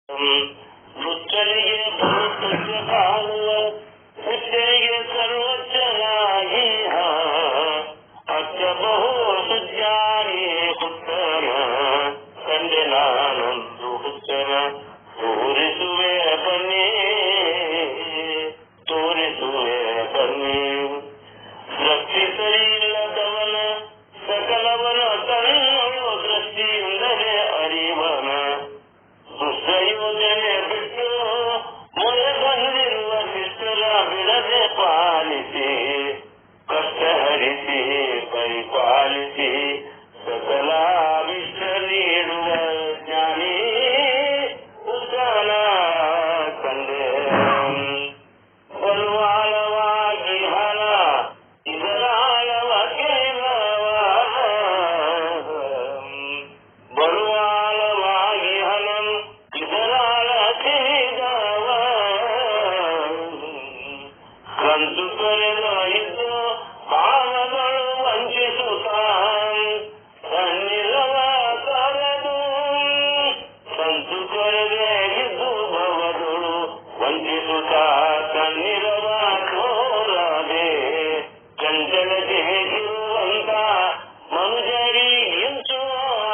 ಹುಚ್ಚರಿಗೆ ತುಚ್ಚ ಕಾಣುವ ಹುಚ್ಚರಿಗೆ ಸರ್ವೋಚ್ಚನಾಗಿ ಅಚ್ಚ ಬಹು ಸುಜ್ಞಾನಿ ಹುಚ್ಚನ ಕಂಡೆ ನಾನೊಂದು ಹುಚ್ಚನ ತೋರಿಸುವೆ ಬನ್ನಿ ತೋರಿಸುವೆ ಬನ್ನಿ ದೃಷ್ಟಿ ಸರಿಯಿಲ್ಲದವನ ಸಕಲವನ ತನ್ನೋ ದೃಷ್ಟಿಯಿಂದಲೇ ಅರಿವನ ದುಷ್ಟಯೋಜನೆ ಬಿಟ್ಟು ಮೊರೆ ಬಂದಿರುವ ಶಿಷ್ಟರ ಬಿಡದೆ ಪಾಲಿಸಿ ಕಷ್ಟ ಹರಿಸಿ ಪರಿಪಾಲಿಸಿ ಸಕಲಾವಿಷ್ಟ ನೀಡುವ ಜ್ಞಾನಿ ಉದ್ದಾನ ಕಂಡೆ ಬರುವಾಳವಾಗಿ ಹಣ ಇದರಾಳವ ಕೇಳವ ಬರುವಾಳವಾಗಿ ಹಣಂ ಇದರಾಳ ತಿಳಿದವ ಕಂತು ತೊರೆದ ಇದ್ದು ಭಾವಗಳು ವಂಚಿಸುತ್ತ ತನ್ನಿರವ ತೊರೆದು ಕಂತು ತೊರೆದೇ ಇದ್ದು ಭವಗಳು ವಂಚಿಸುತ್ತ ತನ್ನಿರವ ತೋರದೆ ಚಂಚಲತೆ ಇರುವಂತ ಮನುಜರಿಗಿಂತೂ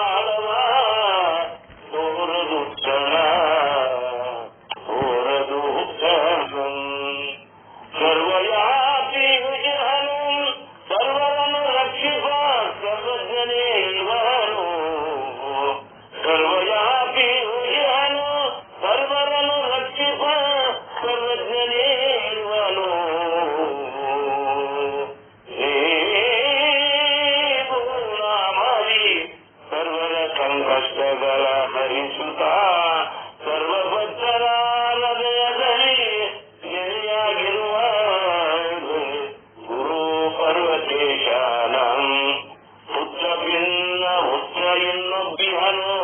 ಆಳವ ತೋರದು ಕ್ಷಣ ತೋರದು ಕ್ಷಣ ಸರ್ವಯಾಪಿ ವಿಜಯನು ಸರ್ವರನ್ನು ರಕ್ಷಿಪ ಸರ್ವಜ್ಞನೇ ಇವನು ಸರ್ವಯಾಪಿ ವಿಜಯನು ಸರ್ವರನ್ನು ರಕ್ಷಿಪ ಸರ್ವಜ್ಞನೇ ಇವನು ಮಾಡಿ ಸರ್ವರ ಸಂಕಷ್ಟಗಳ ಹರಿಸುತ್ತ ಸರ್ವಭಕ್ತರ ಹೃದಯದಲ್ಲಿ ಗೆಳೆಯಾಗಿರುವ ಗುರು ಪರ್ವತೇಶಾನಂ ಹುಚ್ಚ ಭಿನ್ನ ಹುಚ್ಚ ಇನ್ನೊಬ್ಬಿಹನು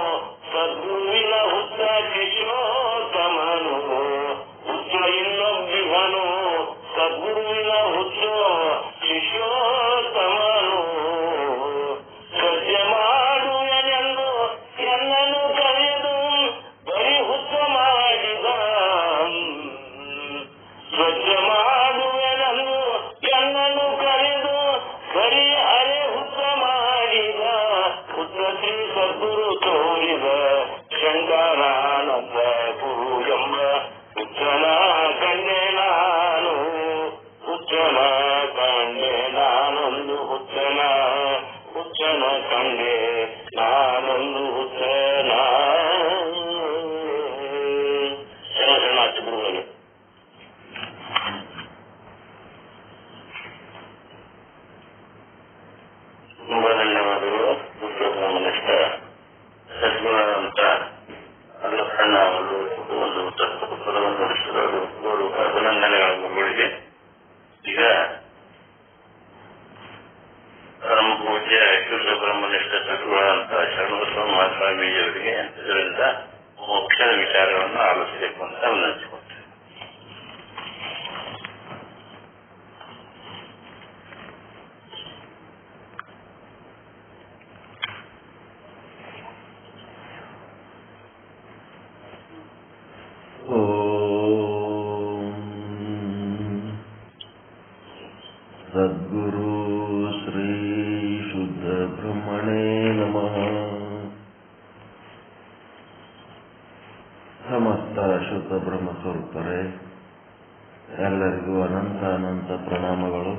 ಸದ್ಗುರುವಿನ ಹುಚ್ಚ ಶಿಷ್ಯೋತ್ತಮನು ಹುಚ್ಚ ಇನ್ನೊಬ್ಬಿಹನು ಸದ್ಗುರುವಿನ ಹುಚ್ಚ ಶಿಷ್ಯೋತ್ತಮನು ಸತ್ಯ ಮಾಡುವೆನೆಂದು ಎಲ್ಲನೂ ಕರೆದು ಬರೀ ಹುಚ್ಚ ಮಾಡಿದ ಸ್ವಚ್ಛ ಮಾಡುವೆನೆಂದು ಎಲ್ಲನೂ ಕರೆದು ಬರೀ ಅರೆ ಹುಚ್ಚ ಮಾಡಿದ ಹುಚ್ಚ ಶ್ರೀ ಸದ್ಗುರು ತೋರಿದ ಶಂಕರಾನಂದ ಗುರು ಎಂಬ ಹುಚ್ಚನ ಕಂಡೆ ನಾನು ಹುಚ್ಚನ ಕಂಡೆ ನಾನೊಂದು ಹುಚ್ಚನ ಹುಚ್ಚನ ಕಂಡೆ ನಾನೊಂದು ಹುಚ್ಚನ ಶರಣಾರ್ಥಿ ಗುರುಗಳಿಗೆ. ತುಂಬಾ ಧನ್ಯವಾದಗಳು. ಉತ್ತಮನಿಷ್ಠ ಸದ್ಗುಣವಂತ ಅಲ್ಲಸಣ್ಣ ಅವರು ಒಂದು ಪದವನ್ನು ನುಡಿಸಿದರು. ಅವರು ಅಭಿನಂದನೆಗಳ ಗುರುಗಳಿಗೆ. ಈಗ ಪರಮ ಪೂಜ್ಯ ಶುದ್ಧ ಬ್ರಹ್ಮನಿಷ್ಠ ಸದ್ಗುಣವಂತ ಶರಣಬಸವ ಮಹಾಸ್ವಾಮೀಜಿಯವರಿಗೆ ಇದರಿಂದ ಮೋಕ್ಷದ ವಿಚಾರವನ್ನು ಆಲೋಚಿಸಬೇಕು ಅಂತ ವಿನಂತಿಸಿಕೊಳ್ತೇವೆ. ಸದ್ಗುರು ಶ್ರೀ ಶುದ್ಧ ಬ್ರಹ್ಮಣೇ ನಮಃ. ಸಮಸ್ತ ಶುದ್ಧ ಬ್ರಹ್ಮ ಸ್ವರೂಪರೇ, ಎಲ್ಲರಿಗೂ ಅನಂತ ಅನಂತ ಪ್ರಣಾಮಗಳು.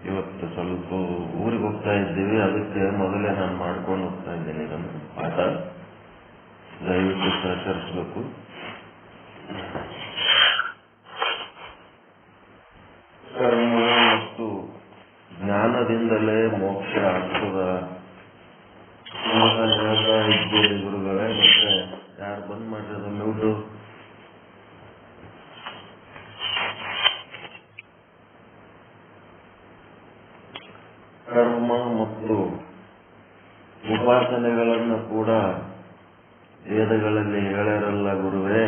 ಇವತ್ತು ಸ್ವಲ್ಪ ಊರಿಗೆ ಹೋಗ್ತಾ ಇದ್ದೀವಿ, ಅದಕ್ಕೆ ಮೊದಲೇ ನಾನು ಮಾಡ್ಕೊಂಡು ಹೋಗ್ತಾ ಇದ್ದೇನೆ. ಇದನ್ನು ಪಾಠ ದಯವಿಟ್ಟು ಸಹಕರಿಸಬೇಕು. ಕರ್ಮ ಮತ್ತು ಜ್ಞಾನದಿಂದಲೇ ಮೋಕ್ಷ ಆಗ್ತದ ಹೇಳ್ತಾ ಇದ್ದೀರಿ ಗುರುಗಳೇ. ಮತ್ತೆ ಯಾರು ಬಂದ್ ಮಾಡಿರೋದ ಮ್ಯೂಟು? ಕರ್ಮ ಮತ್ತು ಉಪಾಸನೆಗಳನ್ನು ಕೂಡ ವೇದಗಳಲ್ಲಿ ಹೇಳ್ಯಾರಲ್ಲ ಗುರುವೇ,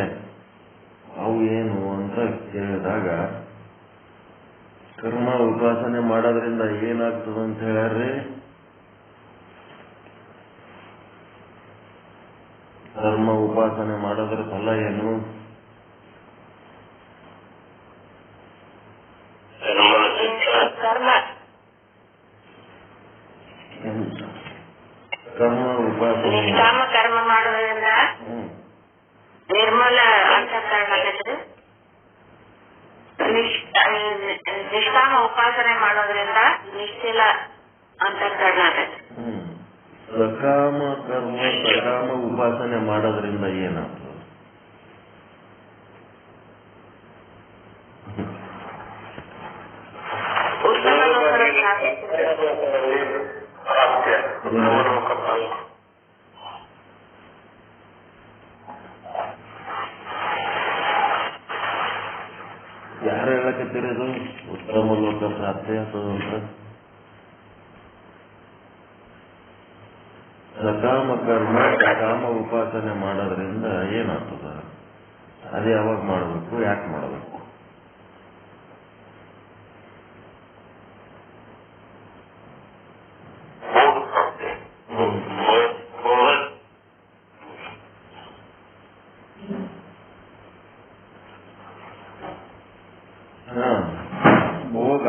ಅವು ಏನು ಅಂತ ಕೇಳಿದಾಗ ಕರ್ಮ ಉಪಾಸನೆ ಮಾಡೋದ್ರಿಂದ ಏನಾಗ್ತದಂತ ಹೇಳ್ಯಾರ್ರಿ? ಕರ್ಮ ಉಪಾಸನೆ ಮಾಡೋದ್ರ ಫಲ ಏನು? ಕರ್ಮ ಉಪಾಸನೆ ನಿಷ್ಕಾಮ ಕರ್ಮ ಮಾಡೋದ್ರಿಂದ ನಿರ್ಮಲ ಅಂತಃಕರಣ ಆಗತ್ತೆ. ನಿಷ್ಕಾಮ ಉಪಾಸನೆ ಮಾಡೋದ್ರಿಂದ ನಿಶ್ಚಲ ಅಂತಃಕರಣ ಆಗತ್ತೆ. ಸಕಾಮ ಕರ್ಮ ಸಕಾಮ ಉಪಾಸನೆ ಮಾಡೋದ್ರಿಂದ ಏನಾಗ್ತದೆ? ಯಾರು ಹೇಳಕತ್ತಿರೋದು ಉತ್ತಮ ಲೋಕ ಪ್ರಾಪ್ತಿ ಆಗ್ತದಂತ? ಸಕಾಮ ಕರ್ಮ ಸಕಾಮ ಉಪಾಸನೆ ಮಾಡೋದ್ರಿಂದ ಏನಾಗ್ತದ? ಅದು ಯಾವಾಗ ಮಾಡಬೇಕು, ಯಾಕೆ ಮಾಡಬೇಕು? ಭೋಗ,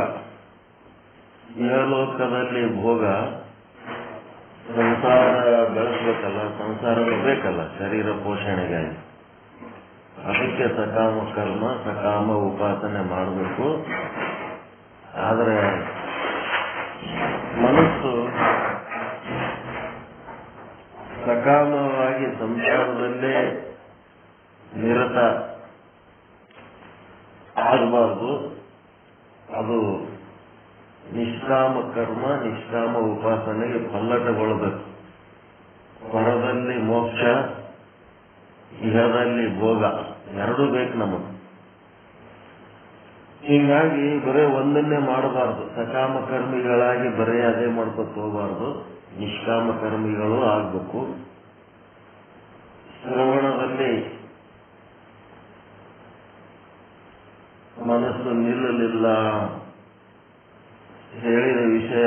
ಇಹಲೋಕದಲ್ಲಿ ಭೋಗ, ಸಂಸಾರ ಬೆಳೆಸ್ಬೇಕಲ್ಲ, ಸಂಸಾರ ಬೇಕಲ್ಲ ಶರೀರ ಪೋಷಣೆಗಾಗಿ. ಅದಕ್ಕೆ ಸಕಾಮ ಕರ್ಮ ಸಕಾಮ ಉಪಾಸನೆ ಮಾಡಬೇಕು. ಆದರೆ ಮನಸ್ಸು ಸಕಾಮವಾಗಿ ಸಂಸಾರದಲ್ಲೇ ನಿರತ ಆಗಬಾರ್ದು. ಅದು ನಿಷ್ಕಾಮ ಕರ್ಮ ನಿಷ್ಕಾಮ ಉಪಾಸನೆಗೆ ಪಲ್ಲಟಗೊಳ್ಳಬೇಕು. ಪರದಲ್ಲಿ ಮೋಕ್ಷ, ಇಹದಲ್ಲಿ ಭೋಗ, ಎರಡೂ ಬೇಕು ನಮಗೆ. ಹೀಗಾಗಿ ಬರೇ ಒಂದನ್ನೇ ಮಾಡಬಾರ್ದು. ಸಕಾಮ ಕರ್ಮಿಗಳಾಗಿ ಬರೇ ಅದೇ ಮಾಡ್ಕೊತ ಹೋಗಬಾರ್ದು. ನಿಷ್ಕಾಮ ಕರ್ಮಿಗಳು ಆಗ್ಬೇಕು. ಶ್ರವಣದಲ್ಲಿ ಮನಸ್ಸು ನಿಲ್ಲಲಿಲ್ಲ, ಹೇಳಿದ ವಿಷಯ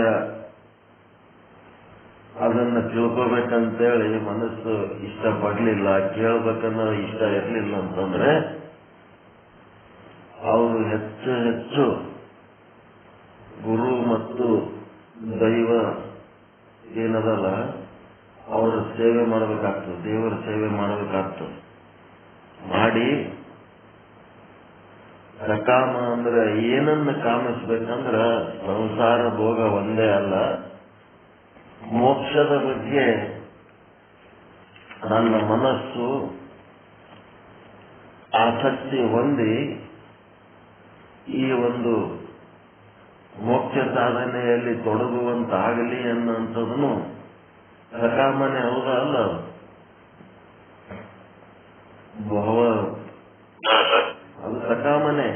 ಅದನ್ನು ತಿಳ್ಕೋಬೇಕಂತೇಳಿ ಮನಸ್ಸು ಇಷ್ಟಪಡಲಿಲ್ಲ, ಕೇಳಬೇಕನ್ನೋ ಇಷ್ಟ ಇರಲಿಲ್ಲ ಅಂತಂದ್ರೆ ಅವರು ಹೆಚ್ಚು ಹೆಚ್ಚು ಗುರು ಮತ್ತು ದೈವ ಏನದಲ್ಲ ಅವರ ಸೇವೆ ಮಾಡಬೇಕಾಗ್ತದೆ, ದೇವರ ಸೇವೆ ಮಾಡಬೇಕಾಗ್ತದೆ. ಮಾಡಿ ಸಕಾಮ ಅಂದ್ರೆ ಏನನ್ನ ಕಾಮಿಸ್ಬೇಕಂದ್ರ ಸಂಸಾರ ಭೋಗ ಒಂದೇ ಅಲ್ಲ, ಮೋಕ್ಷದ ಬಗ್ಗೆ ನನ್ನ ಮನಸ್ಸು ಆಸಕ್ತಿ ಹೊಂದಿ ಈ ಒಂದು ಮೋಕ್ಷ ಸಾಧನೆಯಲ್ಲಿ ತೊಡಗುವಂತಾಗಲಿ ಅನ್ನುವಂಥದ್ದನ್ನು ಸಕಾಮನೆ ಹೌದಾ ಅಲ್ಲ? ಅದು ಸಕಾಮನೆ.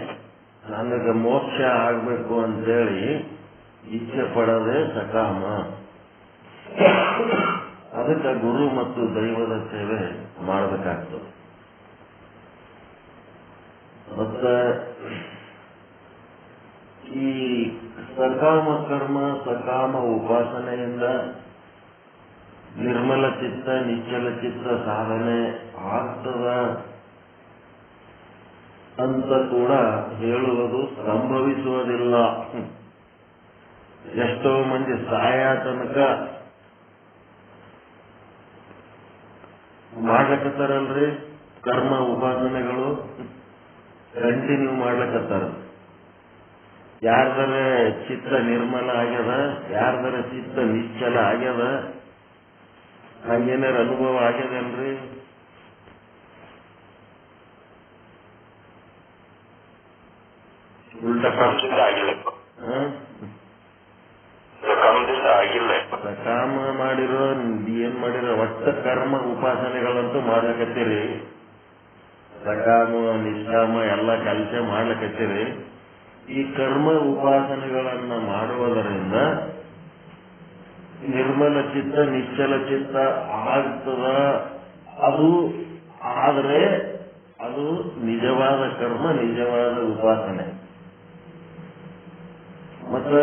ನನಗೆ ಮೋಕ್ಷ ಆಗ್ಬೇಕು ಅಂತೇಳಿ ಇಚ್ಛೆ ಪಡೋದೇ ಸಕಾಮ. ಅದಕ್ಕೆ ಗುರು ಮತ್ತು ದೈವದ ಸೇವೆ ಮಾಡಬೇಕಾಗ್ತದೆ. ಮತ್ತೆ ಈ ಸಕಾಮ ಕರ್ಮ ಸಕಾಮ ಉಪಾಸನೆಯಿಂದ ನಿರ್ಮಲ ಚಿತ್ತ ನಿಶ್ಚಲ ಚಿತ್ತ ಸಾಧನೆ ಆಗ್ತದ ಅಂತ ಕೂಡ ಹೇಳುವುದು ಸಂಭವಿಸುವುದಿಲ್ಲ. ಎಷ್ಟೋ ಮಂದಿ ಸಾಯ ತನಕ ಮಾಡ್ಲಕತ್ತಾರಲ್ರಿ ಕರ್ಮ ಉಪಾಸನೆಗಳು, ಕಂಟಿನ್ಯೂ ಮಾಡ್ಲಕತ್ತಾರ. ಯಾರ್ದರ ಚಿತ್ತ ನಿರ್ಮಲ ಆಗ್ಯದ, ಯಾರ್ದರ ಚಿತ್ತ ನಿಶ್ಚಲ ಆಗ್ಯದ, ಹಂಗೇನಾರ ಅನುಭವ ಆಗ್ಯದಲ್ರಿ? ಸಕಾಮ ಮಾಡಿರೋ ಏನ್ ಮಾಡಿರೋ ಒಟ್ಟ ಕರ್ಮ ಉಪಾಸನೆಗಳಂತೂ ಮಾಡ್ಲಕತ್ತೀರಿ, ಸಕಾಮ ನಿಷ್ಕಾಮ ಎಲ್ಲ ಕೆಲಸ ಮಾಡ್ಲಕತ್ತೀರಿ. ಈ ಕರ್ಮ ಉಪಾಸನೆಗಳನ್ನ ಮಾಡುವುದರಿಂದ ನಿರ್ಮಲ ಚಿತ್ತ ನಿಶ್ಚಲ ಚಿತ್ತ ಆಗ್ತದ. ಅದು ಆದರೆ ಅದು ನಿಜವಾದ ಕರ್ಮ, ನಿಜವಾದ ಉಪಾಸನೆ. ಮತ್ತೆ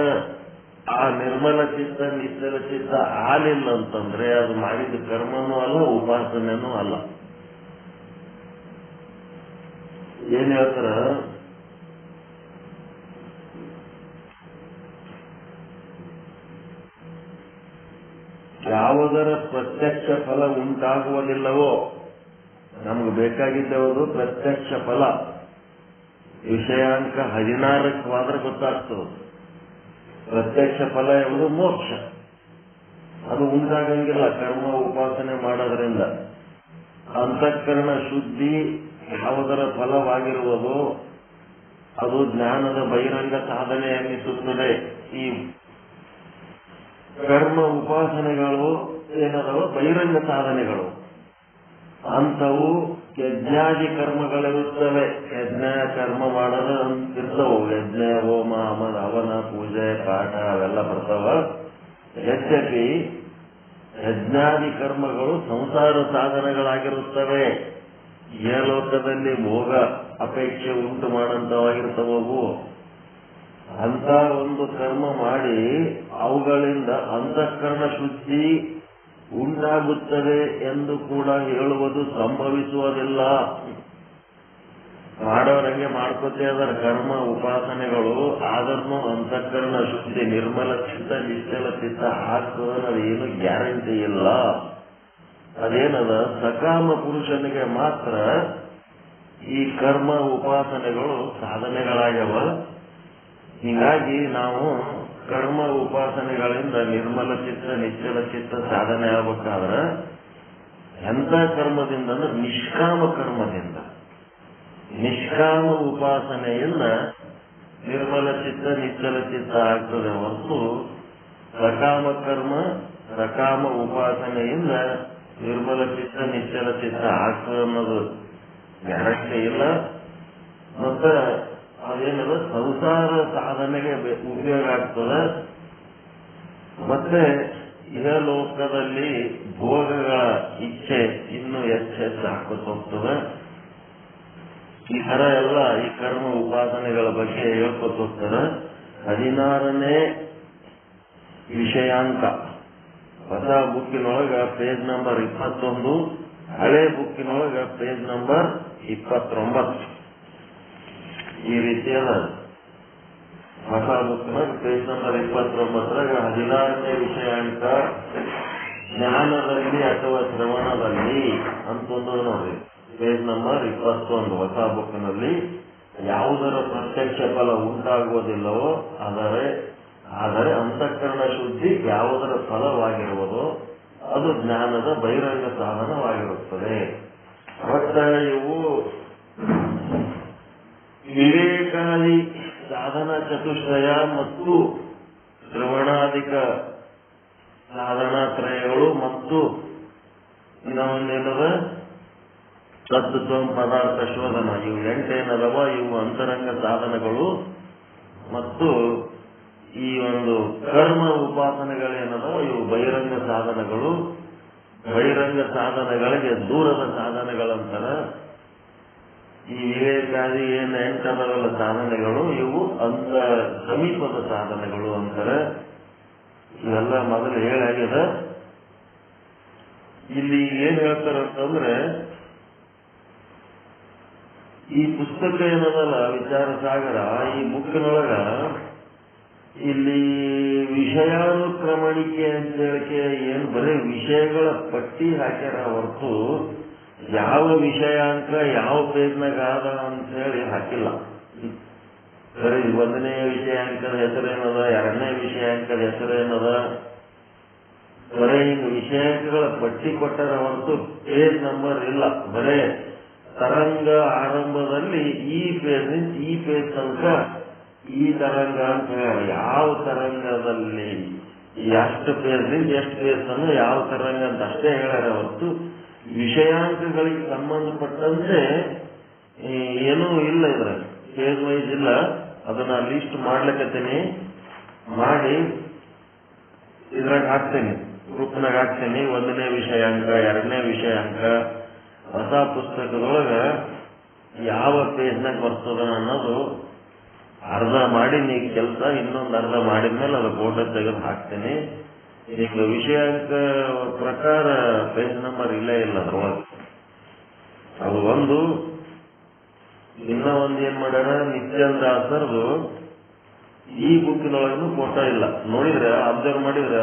ಆ ನಿರ್ಮಲ ಚಿತ್ತ ನಿಶ್ಚಲ ಚಿತ್ತ ಆಲಿಲ್ಲ ಅಂತಂದ್ರೆ ಅದು ಮಾಡಿದ ಕರ್ಮನೂ ಅಲ್ಲ, ಉಪಾಸನೆನೂ ಅಲ್ಲ. ಏನ್ ಹೇಳ್ತಾರ, ಯಾವುದರ ಪ್ರತ್ಯಕ್ಷ ಫಲ ಉಂಟಾಗುವುದಿಲ್ಲವೋ, ನಮ್ಗೆ ಬೇಕಾಗಿದ್ದವುದು ಪ್ರತ್ಯಕ್ಷ ಫಲ. ವಿಷಯಾಂಕ 16ಕ್ಕೆ ಹೋದ್ರೆ ಗೊತ್ತಾಗ್ತದೆ. ಪ್ರತ್ಯಕ್ಷ ಫಲ ಎಂಬುದು ಮೋಕ್ಷ. ಅದು ಉಂಟಾಗಂಗಿಲ್ಲ ಕರ್ಮ ಉಪಾಸನೆ ಮಾಡೋದ್ರಿಂದ. ಅಂತಃಕರಣ ಶುದ್ಧಿ ಯಾವುದರ ಫಲವಾಗಿರುವುದೋ ಅದು ಜ್ಞಾನದ ಬಹಿರಂಗ ಸಾಧನೆ ಎನ್ನಿಸುತ್ತದೆ. ಈ ಕರ್ಮ ಉಪಾಸನೆಗಳು ಏನದವ ಬಹಿರಂಗ ಸಾಧನೆಗಳು. ಅಂಥವು ಯಜ್ಞಾದಿ ಕರ್ಮಗಳಿರುತ್ತವೆ. ಯಜ್ಞ ಕರ್ಮ ಮಾಡೋದು ಇರ್ತವು. ಯಜ್ಞ, ಹೋಮ, ಹವನ, ಪೂಜೆ, ಪಾಠ ಅವೆಲ್ಲ ಬರ್ತಾವ. ಯದ್ಯಪಿ ಯಜ್ಞಾದಿ ಕರ್ಮಗಳು ಸಂಸಾರ ಸಾಧನಗಳಾಗಿರುತ್ತವೆ. ಲೋಕದಲ್ಲಿ ಭೋಗ ಅಪೇಕ್ಷೆ ಉಂಟು ಮಾಡಂತವಾಗಿರ್ತವವು. ಅಂತ ಒಂದು ಕರ್ಮ ಮಾಡಿ ಅವುಗಳಿಂದ ಅಂತಃಕರಣ ಶುದ್ಧಿ ಉಂಟಾಗುತ್ತದೆ ಎಂದು ಕೂಡ ಹೇಳುವುದು ಸಂಭವಿಸುವುದಿಲ್ಲ. ಮಾಡೋರಂಗೆ ಮಾಡ್ಕೋತೇ ಅದರ ಕರ್ಮ ಉಪಾಸನೆಗಳು. ಆದ್ರೂ ಅಂತಃಕರಣ ಶುದ್ಧಿ ನಿರ್ಮಲ ಚಿತ್ತ ನಿಶ್ಚಲ ಚಿತ್ತ ಆಗ್ತದೆ ಏನು ಗ್ಯಾರಂಟಿ ಇಲ್ಲ. ಅದೇನದ ಸಕಾಮ ಪುರುಷನಿಗೆ ಮಾತ್ರ ಈ ಕರ್ಮ ಉಪಾಸನೆಗಳು ಸಾಧನೆಗಳಾಗ್ಯವ. ಹೀಗಾಗಿ ನಾವು ಕರ್ಮ ಉಪಾಸನೆಗಳಿಂದ ನಿರ್ಮಲ ಚಿತ್ತ ನಿಶ್ಚಲ ಚಿತ್ತ ಸಾಧನೆ ಆಗ್ಬೇಕಾದ್ರೆ ಎಂಥ ಕರ್ಮದಿಂದ ಅಂದ್ರೆ ನಿಷ್ಕಾಮ ಕರ್ಮದಿಂದ. ನಿಷ್ಕಾಮ ಉಪಾಸನೆಯಿಂದ ನಿರ್ಮಲ ಚಿತ್ತ ನಿಶ್ಚಲ ಚಿತ್ತ ಆಗ್ತದೆ ಹೊರತು ಸಕಾಮ ಕರ್ಮ ಸಕಾಮ ಉಪಾಸನೆಯಿಂದ ನಿರ್ಮಲ ಚಿತ್ತ ನಿಶ್ಚಲ ಚಿತ್ತ ಆಗ್ತದೆ ಅನ್ನೋದು ಗ್ಯಾರಂಟಿ ಇಲ್ಲ. ಮತ್ತೆ ಅದೇನದ ಸಂಸಾರ ಸಾಧನೆಗೆ ಉಪಯೋಗ ಆಗ್ತದೆ. ಮತ್ತೆ ಲೋಕದಲ್ಲಿ ಭೋಗಗಳ ಇಚ್ಛೆ ಇನ್ನೂ ಹೆಚ್ಚೆಚ್ಚು ಹಾಕೋತ ಹೋಗ್ತದೆ. ಈ ತರ ಎಲ್ಲ ಈ ಕರ್ಮ ಉಪಾಸನೆಗಳ ಬಗ್ಗೆ ಹೇಳ್ಕೊತ ಹೋಗ್ತಾರೆ. 16ನೇ ವಿಷಯಾಂಕ ಹೊಸ ಬುಕ್ಕಿನೊಳಗ ಪೇಜ್ ನಂಬರ್ 21, ಹಳೆ ಬುಕ್ಕಿನೊಳಗ ಪೇಜ್ ನಂಬರ್ 29. ಈ ರೀತಿಯಾದ ಹೊಸ ಬುಕ್ನಾಗ ಪೇಜ್ ನಂಬರ್ 29ರಾಗ 16ನೇ ವಿಷಯಾಂಕ ಜ್ಞಾನದಲ್ಲಿ ಅಥವಾ ಶ್ರವಣದಲ್ಲಿ ಅಂತಂದು ನೋಡ್ರಿ. ಪೇಜ್ ನಂಬರ್ 21 ಹೊಸ ಬುಕ್ನಲ್ಲಿ ಯಾವುದರ ಪ್ರತ್ಯಕ್ಷ ಫಲ ಉಂಟಾಗುವುದಿಲ್ಲವೋ ಆದರೆ ಅಂತಃಕರಣ ಶುದ್ಧಿ ಯಾವುದರ ಫಲವಾಗಿರುವುದೋ ಅದು ಜ್ಞಾನದ ಬಹಿರಂಗ ಸಾಧನವಾಗಿರುತ್ತದೆ. ಒಟ್ಟ ಇವು ವಿವೇಕಾದಿ ಸಾಧನ ಚತುಷ್ಟಯ ಮತ್ತು ಶ್ರವಣಾಧಿಕ ಸಾಧನಾತ್ರಯಗಳು ಮತ್ತು ಇನ್ನೊಂದೇನದ ತತ್ವ ಪದಾರ್ಥ ಶೋಧನ, ಇವು 8 ಏನದವ ಇವು ಅಂತರಂಗ ಸಾಧನಗಳು. ಮತ್ತು ಈ ಒಂದು ಕರ್ಮ ಉಪಾಸನೆಗಳೇನದವ ಇವು ಬಹಿರಂಗ ಸಾಧನಗಳು. ಬಹಿರಂಗ ಸಾಧನಗಳಿಗೆ ದೂರದ ಸಾಧನೆಗಳಂತರ. ಈ ವಿವೇಕಾದಿ ಏನು 8 ಅದರಲ್ಲ ಸಾಧನೆಗಳು ಇವು ಅಂತ ಸಮೀಪದ ಸಾಧನೆಗಳು ಅಂತಾರೆ. ಇವೆಲ್ಲ ಮೊದಲು ಹೇಳಾಗಿದೆ. ಇಲ್ಲಿ ಏನ್ ಹೇಳ್ತಾರಂತಂದ್ರೆ ಈ ಪುಸ್ತಕ ಏನದಲ್ಲ ವಿಚಾರ ಸಾಗರ, ಈ ಬುಕ್ಕಿನೊಳಗ ಇಲ್ಲಿ ವಿಷಯಾನುಕ್ರಮಣಿಕೆ ಅಂತ ಹೇಳಿಕೆ ಏನ್ ಬರೀ ವಿಷಯಗಳ ಪಟ್ಟಿ ಹಾಕ್ಯಾರ ಹೊರತು ಯಾವ ವಿಷಯಾಂಕ ಯಾವ ಪೇಜ್ನಾಗ ಆದ ಅಂತ ಹೇಳಿ ಹಾಕಿಲ್ಲ. ಸರಿ, 1ನೇ ವಿಷಯಾಂಕದ ಹೆಸರೇನದ, 2ನೇ ವಿಷಯಾಂಕದ ಹೆಸರೇನದ, ಬರೇ ಹಿಂಗ ವಿಷಯಾಂಕಗಳ ಪಟ್ಟಿ ಕೊಟ್ಟರ ಹೊರತು ಪೇಜ್ ನಂಬರ್ ಇಲ್ಲ. ಬರೇ ತರಂಗ ಆರಂಭದಲ್ಲಿ ಈ ಪೇಜ್ ಈ ಪೇಜ್ ತನಕ ಈ ತರಂಗ ಅಂತ ಯಾವ ತರಂಗದಲ್ಲಿ ಎಷ್ಟು ಪೇಜ್ನಿಂದ ಎಷ್ಟು ಪೇಜ್ ತನಕ ಯಾವ ತರಂಗ ಅಂತ ಅಷ್ಟೇ ಹೇಳ್ಯಾರ ಹೊರತು ವಿಷಯಾಂಕಗಳಿಗೆ ಸಂಬಂಧಪಟ್ಟಂತೆ ಏನೂ ಇಲ್ಲ. ಇದ್ರ ಪೇಜ್ ವೈಸ್ ಇಲ್ಲ. ಅದನ್ನ ಲಿಸ್ಟ್ ಮಾಡ್ಲಿಕ್ಕತ್ತೀನಿ, ಮಾಡಿ ಇದ್ರಾಗ ಹಾಕ್ತೇನೆ, ಗ್ರೂಪ್ನಾಗ ಹಾಕ್ತೇನೆ. 1ನೇ ವಿಷಯಾಂಕ 2ನೇ ವಿಷಯಾಂಕ ಹೊಸ ಪುಸ್ತಕದೊಳಗ ಯಾವ ಪೇಜ್ನಾಗ ಬರ್ತದ ಅನ್ನೋದು ಅರ್ಧ ಮಾಡಿ ನೀ ಕೆಲಸ, ಇನ್ನೊಂದು ಅರ್ಧ ಮಾಡಿದ್ಮೇಲೆ ಅದು ಫೋಟೋ ತೆಗೆದು ಹಾಕ್ತೇನೆ. ಈಗ ವಿಷಯಾಂಕ ಪ್ರಕಾರ ಪೇಜ್ ನಂಬರ್ ಇಲ್ಲೇ ಇಲ್ಲ ಅದ್ರೊಳಗೆ. ಅದು ಒಂದು. ಇನ್ನ ಒಂದ್ ಏನ್ ಮಾಡ್ಯಾರ, ನಿತ್ಯಾನಂದ ದಾಸರದು ಈ ಬುಕ್ಕಿನೊಳಗೂ ಫೋಟೋ ಇಲ್ಲ. ನೋಡಿದ್ರ, ಅಬ್ಸರ್ವ್ ಮಾಡಿದ್ರ?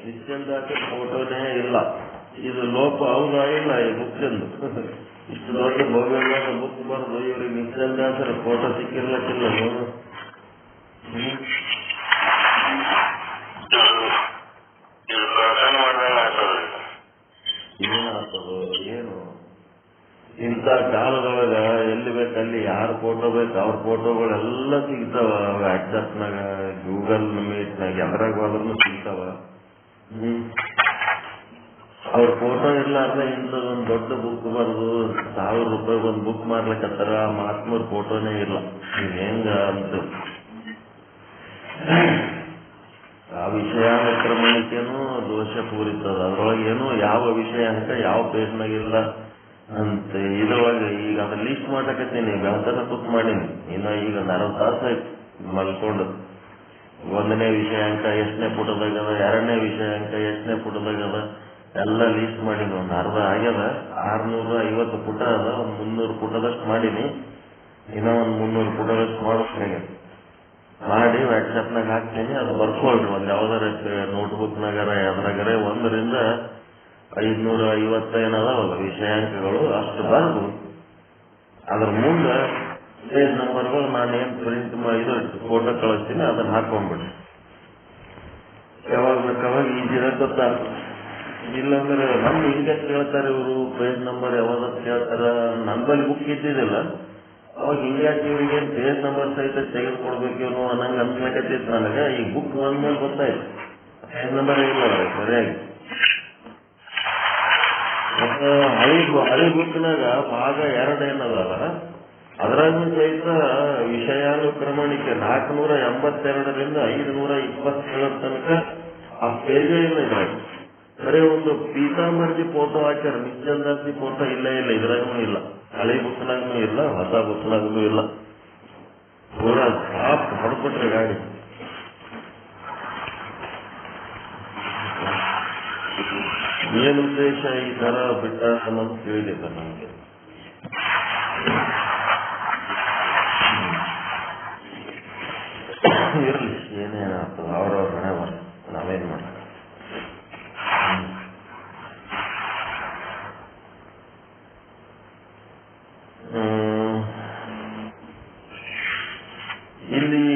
ನಿತ್ಯಾನಂದ ದಾಸರ ಫೋಟೋನೇ ಇಲ್ಲ. ಇದು ಲೋಪ ಹೌದಾ ಇಲ್ಲ ಈ ಬುಕ್ಕಿಂದು? ಇಷ್ಟು ದೊಡ್ಡ ಭವ್ಯವಾದ ಬುಕ್ ಬರೆದು ಇವ್ರಿಗೆ ನಿತ್ಯಾನಂದ ದಾಸರ ಫೋಟೋ ಸಿಕ್ಕಿರ್ಲಕ್ಕಿಲ್ಲ. ಏನಾಗ್ತದೋ ಏನು ಇಂಥ ಕಾಲದೊಳಗ ಎಲ್ಲಿ ಬೇಕಲ್ಲಿ ಯಾರ ಫೋಟೋ ಬೇಕು ಅವ್ರ ಫೋಟೋಗಳೆಲ್ಲ ಸಿಗ್ತಾವ. ವಾಟ್ಸಪ್ನಾಗ, ಗೂಗಲ್ ಮೀಟ್ನಾಗ, ಎದ್ರಾಗ ಹೋದ್ರೂ ಸಿಗ್ತಾವ. ಅವ್ರ ಫೋಟೋ ಇರ್ಲಾರ್ದ ಇಂಥದೊಂದು ದೊಡ್ಡ ಬುಕ್ ಬರೆದು ₹1000 ಒಂದು ಬುಕ್ ಮಾಡ್ಲಿಕ್ಕತ್ತಾರ. ಮಹಾತ್ಮರ ಫೋಟೋನೇ ಇಲ್ಲ. ಹೆಂಗ ಅಂತ ಆ ವಿಷಯಾನುಕ್ರಮಣಿಕೆನೂ ದೋಷಪೂರಿತದ. ಅದ್ರೊಳಗೆ ಏನು ಯಾವ ವಿಷಯಾಂಕ ಯಾವ ಪೇಜ್ನಾಗಿಲ್ಲ ಅಂತ ಇದ್ರೊಳಗೆ. ಈಗ ಅದ್ರ ಲೀಸ್ಟ್ ಮಾಡಕತ್ತೀನಿ, ಬೆಳತನ ಕೂತ್ ಮಾಡೀನಿ. ಇನ್ನು ಈಗ 40 ತಾಸು ಆಯ್ತು ಮಲ್ಕೊಂಡು. 1ನೇ ವಿಷಯಾಂಕ ಎಷ್ಟನೇ ಪುಟದಾಗದ, 2ನೇ ವಿಷಯಾಂಕ ಎಷ್ಟನೇ ಪುಟದಾಗದ ಎಲ್ಲ ಲೀಸ್ಟ್ ಮಾಡೀನಿ. ಒಂದು ಅರ್ಧ ಆಗ್ಯದ. 650 ಪುಟ ಅದ. ಒಂದು 300 ಪುಟದಷ್ಟು ಮಾಡೀನಿ. ಇನ್ನೂ ಒಂದು 300 ಪುಟದಷ್ಟು ಮಾಡ್ಬೇಕಾಗ್ಯದ. ಮಾಡಿ ವಾಟ್ಸಪ್ನಾಗ ಹಾಕ್ತೀನಿ. ಅದು ಬರ್ಕೊಳ್ರಿ. ಒಂದು ಯಾವ್ದಾರ ನೋಟ್ಬುಕ್ನಾಗಾರ ಯಾವ್ದ್ರಾಗಾರ 1 ರಿಂದ 550 ಏನದಾವಲ್ಲ ವಿಷಯಾಂಕಗಳು, ಅಷ್ಟು ಬರೆದು ಅದ್ರ ಮುಂದೆ ಪೇಜ್ ನಂಬರ್ಗಳು ನಾನೇನು ಪ್ರಿಂಟ್ ಇದು ಫೋಟೋ ಕಳಿಸ್ತೀನಿ ಅದನ್ನ ಹಾಕೊಂಡ್ಬಿಡ್ರಿ. ಯಾವಾಗ ಬೇಕಾವಾಗ ಈಜಿಯಾಗಿ ಗೊತ್ತಾಗ್ತದೆ. ಇಲ್ಲಾಂದ್ರೆ ನಮ್ದು ಹಿಂಗೆ ಕೇಳ್ತಾರೆ ಇವರು, ಪೇಜ್ ನಂಬರ್ ಯಾವಾಗ ಕೇಳ್ತಾರ. ನನ್ನ ಬಳಿ ಬುಕ್ ಇದ್ದಿದ್ದಿಲ್ಲ ಅವಾಗ. ಹಿಂಗ್ಯಾಕೆ ಇವರಿಗೆ ಪೇಜ್ ನಂಬರ್ ಸಹಿತ ತೆಗೆದುಕೊಡ್ಬೇಕೇನೋ ಅನ್ನಂಗೆ ಅನ್ಸ್ಲಿಕ್ಕತ್ತಿತ್ತು ನನಗೆ. ಈ ಬುಕ್ ಬಂದ್ಮೇಲೆ ಗೊತ್ತಾಯ್ತು ಪೇಜ್ ನಂಬರ್ ಇಲ್ಲ ಸರಿಯಾಗಿ. ಹಳಿ ಬುಕ್ನಾಗ ಭಾಗ 2 ಏನದಲ್ಲ, ಅದ್ರಾಗೂ ಸಹಿತ ವಿಷಯಾನುಕ್ರಮಣಿಕೆ 482 ರಿಂದ 527 ತನಕ ಆ ಪೇಜೇ ಇಲ್ಲ ಇದ್ರಾಗ. ಬರೀ ಒಂದು ಪೀತಾಂಬರ್ಜಿ ಫೋಟೋ ಹಾಕ್ಯಾರ. ನಿತ್ಯಾನಂದ ದಾಸಿ ಫೋಟೋ ಇಲ್ಲೇ ಇಲ್ಲ ಇದ್ರಾಗೂ ಇಲ್ಲ. ಹಳೆ ಬುಕ್ನಾಗೂ ಇಲ್ಲ, ಹೊಸ ಬುಕ್ನಾಗೂ ಇಲ್ಲ. ಪೂರಾ ಸಾಫ್ಟ್ ಹೊಡ್ಕೊಟ್ರೆ ಗಾಡಿ. ಏನು ಉದ್ದೇಶ ಈ ತರ ಬಿಟ್ಟ ಅನ್ನೋದು ತಿಳಿದಿಲ್ಲ ನಮಗೆ. ಇರಲಿ, ಏನೇನಾಗ್ತದೆ ಅವ್ರವ್ರ ಹಣೆ ಬರ, ನಾವೇನ್ ಮಾಡ. ಇಲ್ಲಿ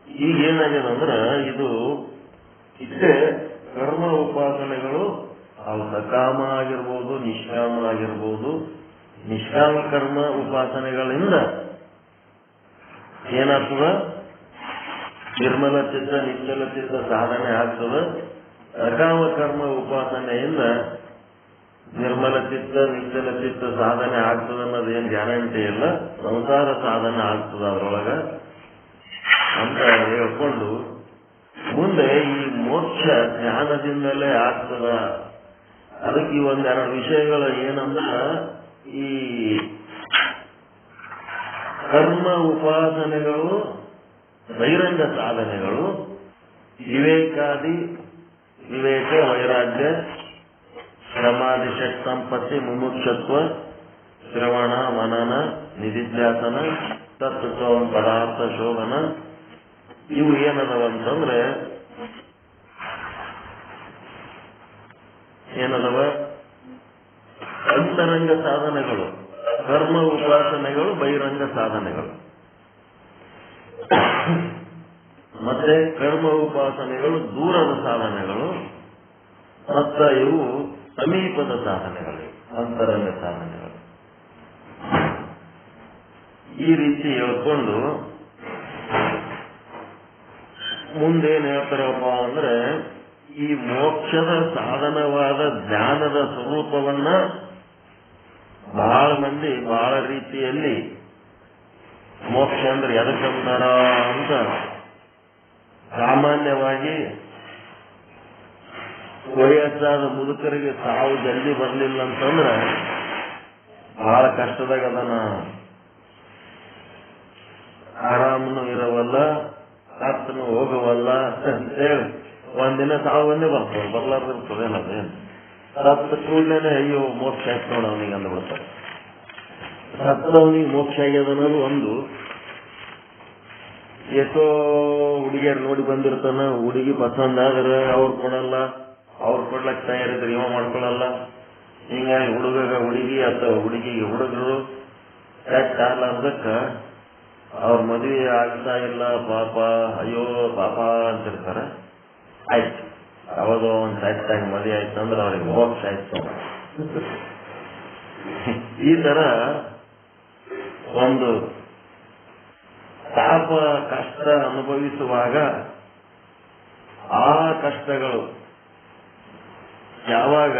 ಈಗ ಏನಾಗ್ಯದಂದ್ರ, ಇದು ಇಷ್ಟೇ ಕರ್ಮ ಉಪಾಸನೆಗಳು. ಅವು ಸಕಾಮ ಆಗಿರ್ಬೋದು, ನಿಷ್ಕಾಮ ಆಗಿರ್ಬೋದು. ನಿಷ್ಕಾಮ ಕರ್ಮ ಉಪಾಸನೆಗಳಿಂದ ಏನಾಗ್ತದ, ನಿರ್ಮಲ ಚಿತ್ತ ನಿಶ್ಚಲ ಚಿತ್ತ ಸಾಧನೆ ಆಗ್ತದ. ಸಕಾಮ ಕರ್ಮ ಉಪಾಸನೆಯಿಂದ ನಿರ್ಮಲ ಚಿತ್ತ ನಿಶ್ಚಲ ಚಿತ್ತ ಸಾಧನೆ ಆಗ್ತದ ಅನ್ನೋದೇನು ಗ್ಯಾರಂಟಿ ಇಲ್ಲ. ಸಂಸಾರ ಸಾಧನೆ ಆಗ್ತದ ಅದರೊಳಗ ಅಂತ ಹೇಳ್ಕೊಂಡು ಮುಂದೆ ಈ ಮೋಕ್ಷ ಜ್ಞಾನದಿಂದಲೇ ಆಗ್ತದ. ಅದಕ್ಕೆ ಈ 1-2 ವಿಷಯಗಳು ಏನಂದ್ರ, ಈ ಕರ್ಮ ಉಪಾಸನೆಗಳು, ಬಹಿರಂಗ ಸಾಧನೆಗಳು, ವಿವೇಕಾದಿ ವಿವೇಕ, ವೈರಾಗ್ಯ, ಶ್ರಮಾದಿ, ಷಟ್ ಸಂಪತ್ತಿ, ಮುಮುಕ್ಷತ್ವ, ಶ್ರವಣ, ಮನನ, ನಿಧಿಧ್ಯಾಸನ, ತತ್ವ ಪದಾರ್ಥ ಶೋಧನ, ಇವು ಏನದವಂತಂದ್ರೆ ಏನದವ, ಅಂತರಂಗ ಸಾಧನೆಗಳು. ಕರ್ಮ ಉಪಾಸನೆಗಳು ಬಹಿರಂಗ ಸಾಧನೆಗಳು. ಮತ್ತೆ ಕರ್ಮ ಉಪಾಸನೆಗಳು ದೂರದ ಸಾಧನೆಗಳು, ಮತ್ತ ಇವು ಸಮೀಪದ ಸಾಧನೆಗಳು, ಅಂತರಂಗ ಸಾಧನೆಗಳು. ಈ ರೀತಿ ಹೇಳ್ಕೊಂಡು ಮುಂದೇನ್ ಹೇಳ್ತಾರಪ್ಪ ಅಂದ್ರೆ, ಈ ಮೋಕ್ಷದ ಸಾಧನವಾದ ಜ್ಞಾನದ ಸ್ವರೂಪವನ್ನ ಬಹಳ ಮಂದಿ ಬಹಳ ರೀತಿಯಲ್ಲಿ ಮೋಕ್ಷ ಅಂದ್ರೆ ಎದಕ್ಕಂತಾರ ಅಂತ ಸಾಮಾನ್ಯವಾಗಿ ವಯಸ್ಸಾದ ಮುದುಕರಿಗೆ ಸಾವು ಜಲ್ದಿ ಬರಲಿಲ್ಲ ಅಂತಂದ್ರೆ ಬಹಳ ಕಷ್ಟದಾಗ ಅದನ್ನ ಆರಾಮನು ಇರವಲ್ಲ, ಸತ್ತನು ಹೋಗವಲ್ಲ ಅಂತೇಳಿ ಒಂದಿನ ಸಾವನ್ನೇ ಬರ್ತದೆ, ಬರ್ಲಾರ್ದಿರ್ತದೇನದೇನು. ಸತ್ತ ಕೂಡಲೇ ಅಯ್ಯೋ ಮೋಕ್ಷ ಆಯ್ತು ನೋಡ ಅವನಿಗೆ ಅಂದ್ಬಿಡ್ತಾರೆ. ಸತ್ತವನಿಗೆ ಮೋಕ್ಷ ಆಗ್ಯದ ಅನ್ನೋದು ಒಂದು. ಎಷ್ಟೋ ಹುಡುಗಿಯರು ನೋಡಿ ಬಂದಿರ್ತಾನ, ಹುಡುಗಿ ಪಸಂದ್ ಆದ್ರೆ ಅವ್ರು ಕೊಡಲ್ಲ, ಅವ್ರು ಕೊಡ್ಲಕ್ ತಯಾರಿದ್ರೆ ಇವ ಮಾಡ್ಕೊಳಲ್ಲ. ಹಿಂಗಾಗಿ ಹುಡುಗ ಹುಡುಗಿ ಅಥವಾ ಹುಡುಗಿಗೆ ಹುಡುಗರು ಸೆಟ್ ಆಗ್ಲಾರ್ದಕ್ಕ ಅವ್ರ ಮದುವೆ ಆಗ್ತಾ ಇಲ್ಲ, ಪಾಪ ಅಯ್ಯೋ ಪಾಪ ಅಂತಿರ್ತಾರ. ಆಯ್ತು ಯಾವ್ದೋ ಒಂದು ಸೆಟ್ಟಾಗಿ ಮದುವೆ ಆಯ್ತು ಅಂದ್ರೆ ಅವ್ರಿಗೆ ಮೋಕ್ಷ ಆಯ್ತು. ಈ ತರ ಒಂದು ತಾಪ ಕಷ್ಟ ಅನುಭವಿಸುವಾಗ ಆ ಕಷ್ಟಗಳು ಯಾವಾಗ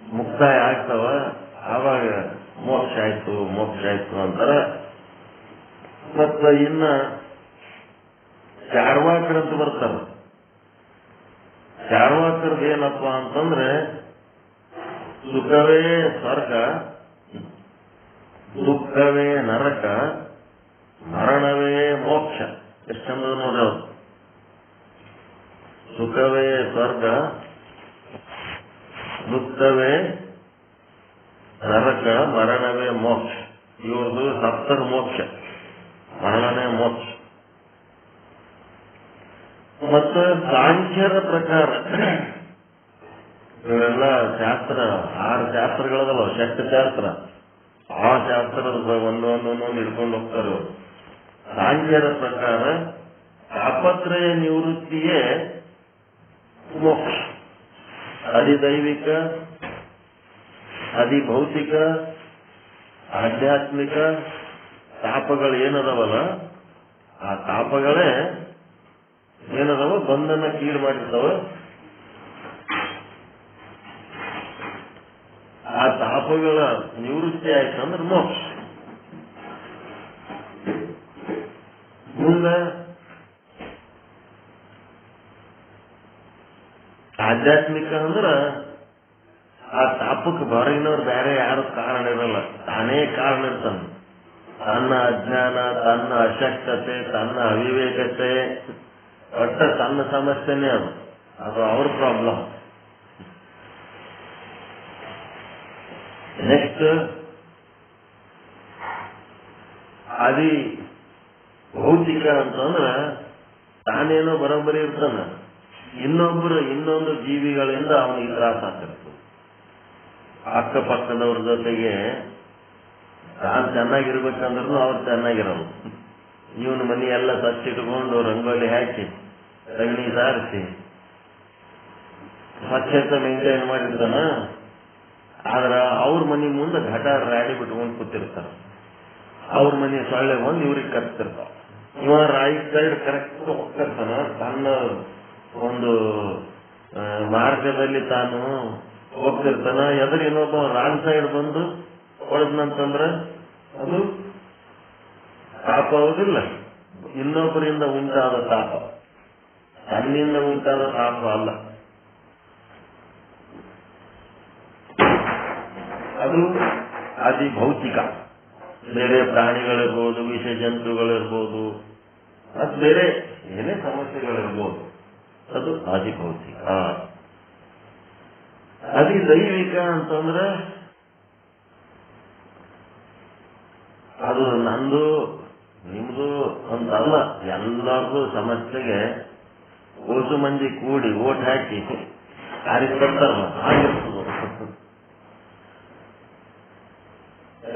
ಮುಕ್ತಾಯ ಆಗ್ತಾವ ಆವಾಗ ಮೋಕ್ಷ ಆಯ್ತು ಮೋಕ್ಷ ಆಯ್ತು ಅಂತಾರ. ಮತ್ತ ಇನ್ನ ಚಾರ್ವಾಕರಂತ ಬರ್ತಾರ. ಚಾರ್ವಾಕರದ್ ಏನಪ್ಪಾ ಅಂತಂದ್ರೆ ಸುಖವೇ ಸ್ವರ್ಗ, ದುಃಖವೇ ನರಕ, ಮರಣವೇ ಮೋಕ್ಷ. ಎಷ್ಟು ಚಂದ ನೋಡ್ರಿ ಅವ್ರು. ಸುಖವೇ ಸ್ವರ್ಗ, ದುಃಖವೇ ನರಕ, ಮರಣವೇ ಮೋಕ್ಷ. ಇವ್ರದ್ದು ಸಪ್ತರ ಮೋಕ್ಷ, ಮರಣನೇ ಮೋಕ್ಷ. ಮತ್ತು ಸಾಂಖ್ಯರ ಪ್ರಕಾರ ಇವರೆಲ್ಲ ಶಾಸ್ತ್ರ 6 ಶಾಸ್ತ್ರಗಳದಲ್ಲ, ಷಟ್ಶಾಸ್ತ್ರ. ಆ ಶಾಸ್ತ್ರದ ಒಂದೊಂದೊಂದು ಹಿಡ್ಕೊಂಡು ಹೋಗ್ತಾರೆ ಇವರು. ಸಾಂಖ್ಯರ ಪ್ರಕಾರ ತಾಪತ್ರಯ ನಿವೃತ್ತಿಯೇ ಮೋಕ್ಷ. ಅಧಿದೈವಿಕ, ಅಧಿಭೌತಿಕ, ಆಧ್ಯಾತ್ಮಿಕ ತಾಪಗಳು ಏನದವಲ್ಲ, ಆ ತಾಪಗಳೇ ಏನದವ ಬಂಧನ ಕೀಳು ಮಾಡಿರ್ತಾವ. ಆ ತಾಪಗಳ ನಿವೃತ್ತಿ ಆಯ್ತಂದ್ರೆ ಮೋಕ್ಷ. ಮುಂದೆ ಆಧ್ಯಾತ್ಮಿಕ ಅಂದ್ರ ಆ ತಾಪಕ್ಕೆ ಹೊರಗಿನವ್ರು ಬೇರೆ ಯಾರು ಕಾರಣ ಇರಲ್ಲ, ತಾನೇ ಕಾರಣ ಇರ್ತಾನೆ. ತನ್ನ ಅಜ್ಞಾನ, ತನ್ನ ಅಶಕ್ತತೆ, ತನ್ನ ಅವಿವೇಕತೆ, ಒಟ್ಟ ತನ್ನ ಸಮಸ್ಯೆನೇ ಅದು ಅವ್ರ ಪ್ರಾಬ್ಲಮ್. ನೆಕ್ಸ್ಟ್ ಅದಿ ಭೌತಿಕ ಅಂತಂದ್ರ ತಾನೇನೋ ಬರೋಬ್ಬರಿ ಇರ್ತಾನ, ಇನ್ನೊಂದು ಜೀವಿಗಳಿಂದ ಅವನಿಗೆ ತ್ರಾಸ ಆಗ್ತಿರ್ತದೆ. ಅಕ್ಕಪಕ್ಕದವ್ರ ಜೊತೆಗೆ ತಾನು ಚೆನ್ನಾಗಿರ್ಬೇಕಂದ್ರೂ ಅವ್ರು ಚೆನ್ನಾಗಿರೋದು. ಇವನ ಮನೆ ಎಲ್ಲ ಸ್ವಚ್ಛಿಟ್ಕೊಂಡು ರಂಗೋಲಿ ಹಾಕಿ ಸಗಣಿ ಸಾರಿಸಿ ಸ್ವಚ್ಛತೆ ಮೇಂಟೈನ್ ಮಾಡಿರ್ತಾನ. ಆದ್ರ ಅವ್ರ ಮನೆ ಮುಂದೆ ಘಟ ರಾಡಿ ಬಿಟ್ಕೊಂಡು ಕೂತಿರ್ತಾರ. ಅವ್ರ ಮನೆ ಸೊಳ್ಳೆ ಬಂದು ಇವ್ರಿಗೆ ಕಟ್ತಿರ್ತಾವ. ಇವ ರೈಟ್ ಸೈಡ್ ಕರೆಕ್ಟ್ ಹೋಗ್ತಿರ್ತಾನ. ತನ್ನ ಒಂದು ಮಾರ್ಗದಲ್ಲಿ ತಾನು ಹೋಗ್ತಿರ್ತಾನ. ಎದುರು ಇನ್ನೊಬ್ಬ ರಾಂಗ್ ಸೈಡ್ ಬಂದು ಹೊಡೆದ್ನಂತಂದ್ರ ಅದು ತಾಪ ಆಗೋದಿಲ್ಲ. ಇನ್ನೊಬ್ಬರಿಂದ ಉಂಟಾದ ತಾಪ, ತನ್ನಿಂದ ಉಂಟಾದ ತಾಪ ಅಲ್ಲ. ಅದು ಅತಿ ಭೌತಿಕ. ಬೇರೆ ಪ್ರಾಣಿಗಳಿರ್ಬೋದು, ವಿಷ ಜಂತುಗಳಿರ್ಬೋದು, ಅದು ಬೇರೆ ಏನೇ ಸಮಸ್ಯೆಗಳಿರ್ಬೋದು, ಅದು ಅತಿ ಭೌತಿಕ. ಅತಿ ದೈವಿಕ ಅಂತಂದ್ರೆ ಅದು ನಂದು ನಿಮ್ದು ಅಂತಲ್ಲ, ಎಲ್ಲರಿಗೂ ಸಮಸ್ಯೆಗೆ ಓಸು ಮಂದಿ ಕೂಡಿ ಓಟ್ ಹಾಕಿ ಆರಿಸ್ಕೊಳ್ತಾರಲ್ಲ, ಆಗಿರ್ತದೆ.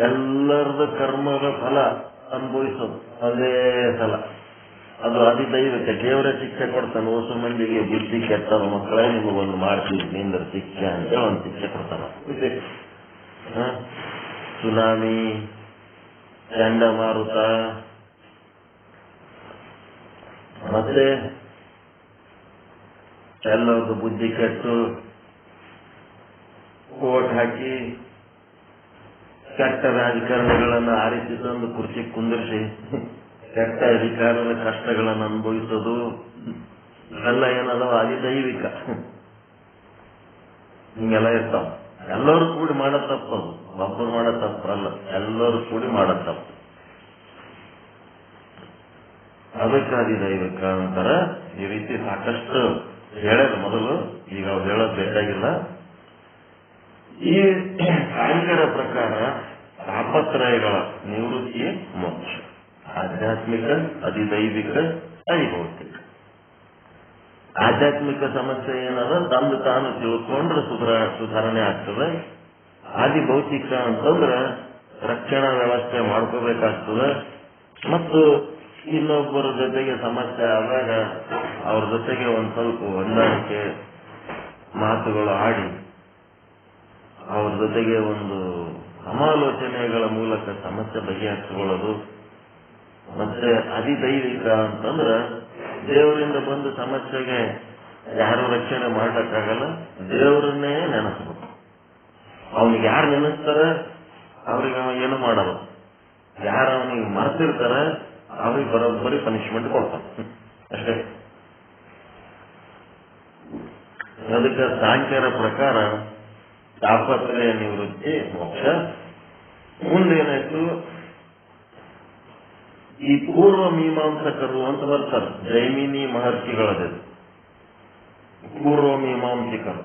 ಎಲ್ಲರದ ಕರ್ಮದ ಫಲ ಅನುಭವಿಸೋದು ಅದೇ ಸಲ. ಅದು ಅತಿ ದೈವಿಕ. ದೇವರ ಶಿಕ್ಷೆ ಕೊಡ್ತಾನೆ. ಓಸು ಮಂದಿಗೆ ಬುದ್ಧಿ ಕೆಟ್ಟದ ಮಕ್ಕಳೇ ನಿಮಗೊಂದು ಮಾಡ್ತೀವಿ ನಿಂದ್ರ ಶಿಕ್ಷೆ ಅಂತ ಒಂದು ಶಿಕ್ಷೆ ಕೊಡ್ತಾನ. ಸುನಾಮಿ, ಚಂಡಮಾರುತ, ಮತ್ತೆ ಎಲ್ಲರದ್ದು ಬುದ್ಧಿ ಕೆಟ್ಟು ಓಟ್ ಹಾಕಿ ಕೆಟ್ಟ ರಾಜಕಾರಣಿಗಳನ್ನು ಆರಿಸಿ ತಂದು ಕುರ್ಚಿ ಕುಂದಿರಿಸಿ ಕೆಟ್ಟ ಅಧಿಕಾರದ ಕಷ್ಟಗಳನ್ನು ಅನುಭವಿಸೋದು ಎಲ್ಲ ಏನದವ ಅತಿ ದೈವಿಕ. ಹಿಂಗೆಲ್ಲ ಇರ್ತಾವ. ಎಲ್ಲರೂ ಕೂಡಿ ಮಾಡೋ ತಪ್ಪದು. ಒಬ್ಬರು ಮಾಡೋ ತಪ್ಪಲ್ಲ, ಎಲ್ಲರೂ ಕೂಡಿ ಮಾಡೋ ತಪ್ಪು. ಅದಕ್ಕೆ ಅಧಿದೈವಿಕ ಅಂತಾರ. ಈ ರೀತಿ ಸಾಕಷ್ಟು ಹೇಳೋದು ಮೊದಲು, ಈಗ ಅವ್ರು ಹೇಳೋದು ಬೇಕಾಗಿಲ್ಲ. ಈ ಸಾಂಖ್ಯರ ಪ್ರಕಾರ ತಾಪತ್ರಯಗಳ ನಿವೃತ್ತಿ ಮೋಕ್ಷ, ಆಧ್ಯಾತ್ಮಿಕ, ಅಧಿದೈವಿಕ, ಅಧಿಭೌತಿಕ. ಆಧ್ಯಾತ್ಮಿಕ ಸಮಸ್ಯೆ ಏನದ ತಂದು ತಾನು ತಿಳ್ಕೊಂಡ್ರೆ ಸುಧಾರಣೆ ಆಗ್ತದೆ. ಆದಿಭೌತಿಕ ಅಂತಂದ್ರೆ ರಕ್ಷಣಾ ವ್ಯವಸ್ಥೆ ಮಾಡ್ಕೋಬೇಕಾಗ್ತದೆ. ಮತ್ತು ಇನ್ನೊಬ್ಬರ ಜೊತೆಗೆ ಸಮಸ್ಯೆ ಆದಾಗ ಅವ್ರ ಜೊತೆಗೆ ಒಂದ್ ಸ್ವಲ್ಪ ಹೊಂದಾಣಿಕೆ ಮಾತುಗಳು ಆಡಿ ಅವ್ರ ಜೊತೆಗೆ ಒಂದು ಸಮಾಲೋಚನೆಗಳ ಮೂಲಕ ಸಮಸ್ಯೆ ಬಗೆಹರಿಸಿಕೊಳ್ಳೋದು. ಮತ್ತೆ ಅಧಿದೈವಿಕ ಅಂತಂದ್ರೆ ದೇವರಿಂದ ಬಂದು ಸಮಸ್ಯೆಗೆ ಯಾರು ರಕ್ಷಣೆ ಮಾಡಕ್ಕಾಗಲ್ಲ, ದೇವರನ್ನೇ ನೆನೆಸ್ಬೇಕು. ಅವನಿಗೆ ಯಾರು ನೆನೆಸ್ತಾರ ಅವ್ರಿಗೆ ಅವ ಏನು ಮಾಡಲ್ಲ, ಯಾರು ಅವನಿಗೆ ಮರೆತಿರ್ತಾರ ಅವ್ರಿಗೆ ಬರೋಬ್ಬರಿ ಪನಿಷ್ಮೆಂಟ್ ಕೊಡ್ತಾನೆ ಅಷ್ಟೇ. ಅದಕ್ಕೆ ಸಾಂಖ್ಯರ ಪ್ರಕಾರ ತಾಪತ್ರಯ ನಿವೃತ್ತಿ ಮೋಕ್ಷ. ಮುಂದೇನಾಯ್ತು, ಈ ಪೂರ್ವ ಮೀಮಾಂಸಕರು ಅಂತ ಬರ್ತಾರೆ, ಜೈಮಿನಿ ಮಹರ್ಷಿಗಳದ್ದು ಪೂರ್ವ ಮೀಮಾಂಸಿಕರು.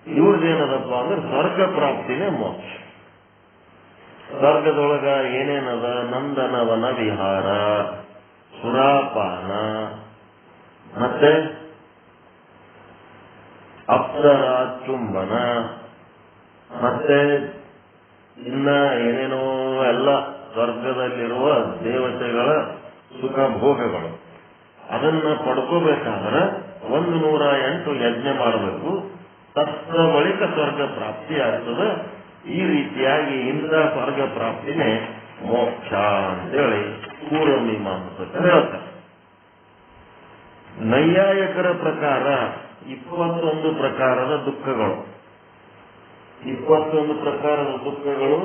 ಇವ್ರದ್ದೇನದಪ್ಪ ಅಂದ್ರೆ ಸ್ವರ್ಗ ಪ್ರಾಪ್ತಿನೇ ಮೋಕ್ಷ. ಸ್ವರ್ಗದೊಳಗ ಏನೇನದ, ನಂದನವನ ವಿಹಾರ, ಸುರಾಪಾನ, ಮತ್ತೆ ಅಪ್ಸರ ಚುಂಬನ, ಮತ್ತೆ ಇನ್ನ ಏನೇನೋ ಎಲ್ಲ ಸ್ವರ್ಗದಲ್ಲಿರುವ ದೇವತೆಗಳ ಸುಖ ಭೋಗಗಳು. ಅದನ್ನ ಪಡ್ಕೋಬೇಕಾದ್ರೆ 108 ಯಜ್ಞ ಮಾಡಬೇಕು. ತತ್ತ ಬಳಿಕ ಸ್ವರ್ಗ ಪ್ರಾಪ್ತಿ ಆಗ್ತದೆ. ಈ ರೀತಿಯಾಗಿ ಇಂದ್ರ ಸ್ವರ್ಗ ಪ್ರಾಪ್ತಿನೇ ಮೋಕ್ಷ ಅಂತೇಳಿ ಪೂರ್ವ ಮೀಮಾಂಸಕರು ಹೇಳ್ತಾರೆ. ನೈಯಾಯಿಕರ ಪ್ರಕಾರ 21 ಪ್ರಕಾರದ ದುಃಖಗಳು. 21 ಪ್ರಕಾರದ ದುಃಖಗಳು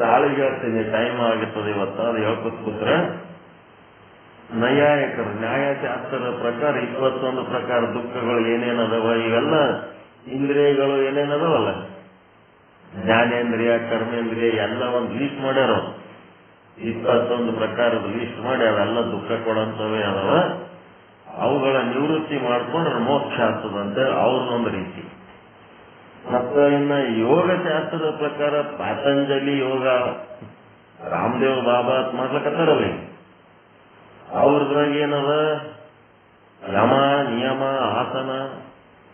ನಾಳೆಗೆ ಹೇಳ್ತೀನಿ, ಟೈಮ್ ಆಗುತ್ತದೆ ಇವತ್ತು, ಅದು ಹೇಳ್ಕೊತ ಕೂತ್ರೆ. ನೈಯಾಯಿಕರು ನ್ಯಾಯಶಾಸ್ತ್ರದ ಪ್ರಕಾರ 21 ಪ್ರಕಾರ ದುಃಖಗಳು ಏನೇನದವ, ಇವೆಲ್ಲ ಇಂದ್ರಿಯಗಳು ಏನೇನದವಲ್ಲ, ಜ್ಞಾನೇಂದ್ರಿಯ, ಕರ್ಮೇಂದ್ರಿಯ ಎಲ್ಲ ಒಂದು ಲೀಸ್ಟ್ ಮಾಡ್ಯಾರ. 21 ಪ್ರಕಾರದ ಲೀಸ್ಟ್ ಮಾಡಿ ಅವೆಲ್ಲ ದುಃಖ ಕೊಡಂತವೇ ಅದವ. ಅವುಗಳ ನಿವೃತ್ತಿ ಮಾಡ್ಕೊಂಡ್ರೆ ಮೋಕ್ಷ ಆಗ್ತದಂತೆ ಅವ್ರನ್ನೊಂದು ರೀತಿ. ಮತ್ತೆ ಇನ್ನ ಯೋಗಶಾಸ್ತ್ರದ ಪ್ರಕಾರ ಪಾತಂಜಲಿ ಯೋಗ, ರಾಮದೇವ್ ಬಾಬಾ ಮಾಡ್ಲಕತ್ತಾರಲ್ಲ, ಅವ್ರದ್ರಾಗ ಏನದ, ಯಮ ನಿಯಮ, ಆಸನ,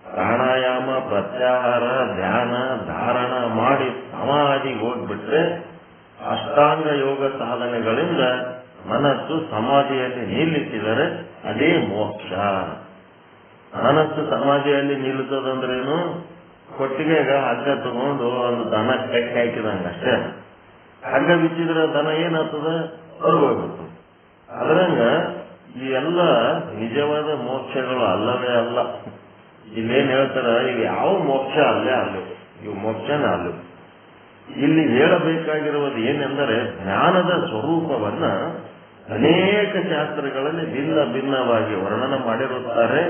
ಪ್ರಾಣಾಯಾಮ, ಪ್ರತ್ಯಾಹಾರ, ಧ್ಯಾನ, ಧಾರಣ ಮಾಡಿ ಸಮಾಧಿಗೆ ಹೋಗ್ಬಿಟ್ರೆ ಅಷ್ಟಾಂಗ ಯೋಗ ಸಾಧನೆಗಳಿಂದ ಮನಸ್ಸು ಸಮಾಧಿಯಲ್ಲಿ ನಿಲ್ಲಿಸಿದರೆ ಅದೇ ಮೋಕ್ಷ. ಮನಸ್ಸು ಸಮಾಧಿಯಲ್ಲಿ ನಿಲ್ಲುತ್ತದಂದ್ರೇನು, ಕೊಟ್ಟಿಗೆಗ ಹಗ್ಗ ತಗೊಂಡು ಒಂದು ದನ ಕಟ್ಟಿ ಹಾಕಿದಂಗ ಅಷ್ಟೇ. ಹಗ್ಗ ಬಿಚ್ಚಿದ್ರೆ ದನ ಏನಾಗ್ತದ, ಹೊರಗೋಗ್ಬಿಡ್ತದೆ. ಅದರಂಗ ಈ ಎಲ್ಲ ನಿಜವಾದ ಮೋಕ್ಷಗಳು ಅಲ್ಲವೇ ಅಲ್ಲ. ಇಲ್ಲೇನ್ ಹೇಳ್ತಾರ, ಇವು ಯಾವ ಮೋಕ್ಷ ಅಲ್ಲೇ ಅಲ್ಲೂ, ಇವು ಮೋಕ್ಷನೇ ಅಲ್ಲೂ. ಇಲ್ಲಿ ಹೇಳಬೇಕಾಗಿರುವುದು ಏನೆಂದರೆ, ಜ್ಞಾನದ ಸ್ವರೂಪವನ್ನ ಅನೇಕ ಶಾಸ್ತ್ರಗಳಲ್ಲಿ ಭಿನ್ನ ಭಿನ್ನವಾಗಿ ವರ್ಣನೆ ಮಾಡಿರುತ್ತಾರೆ.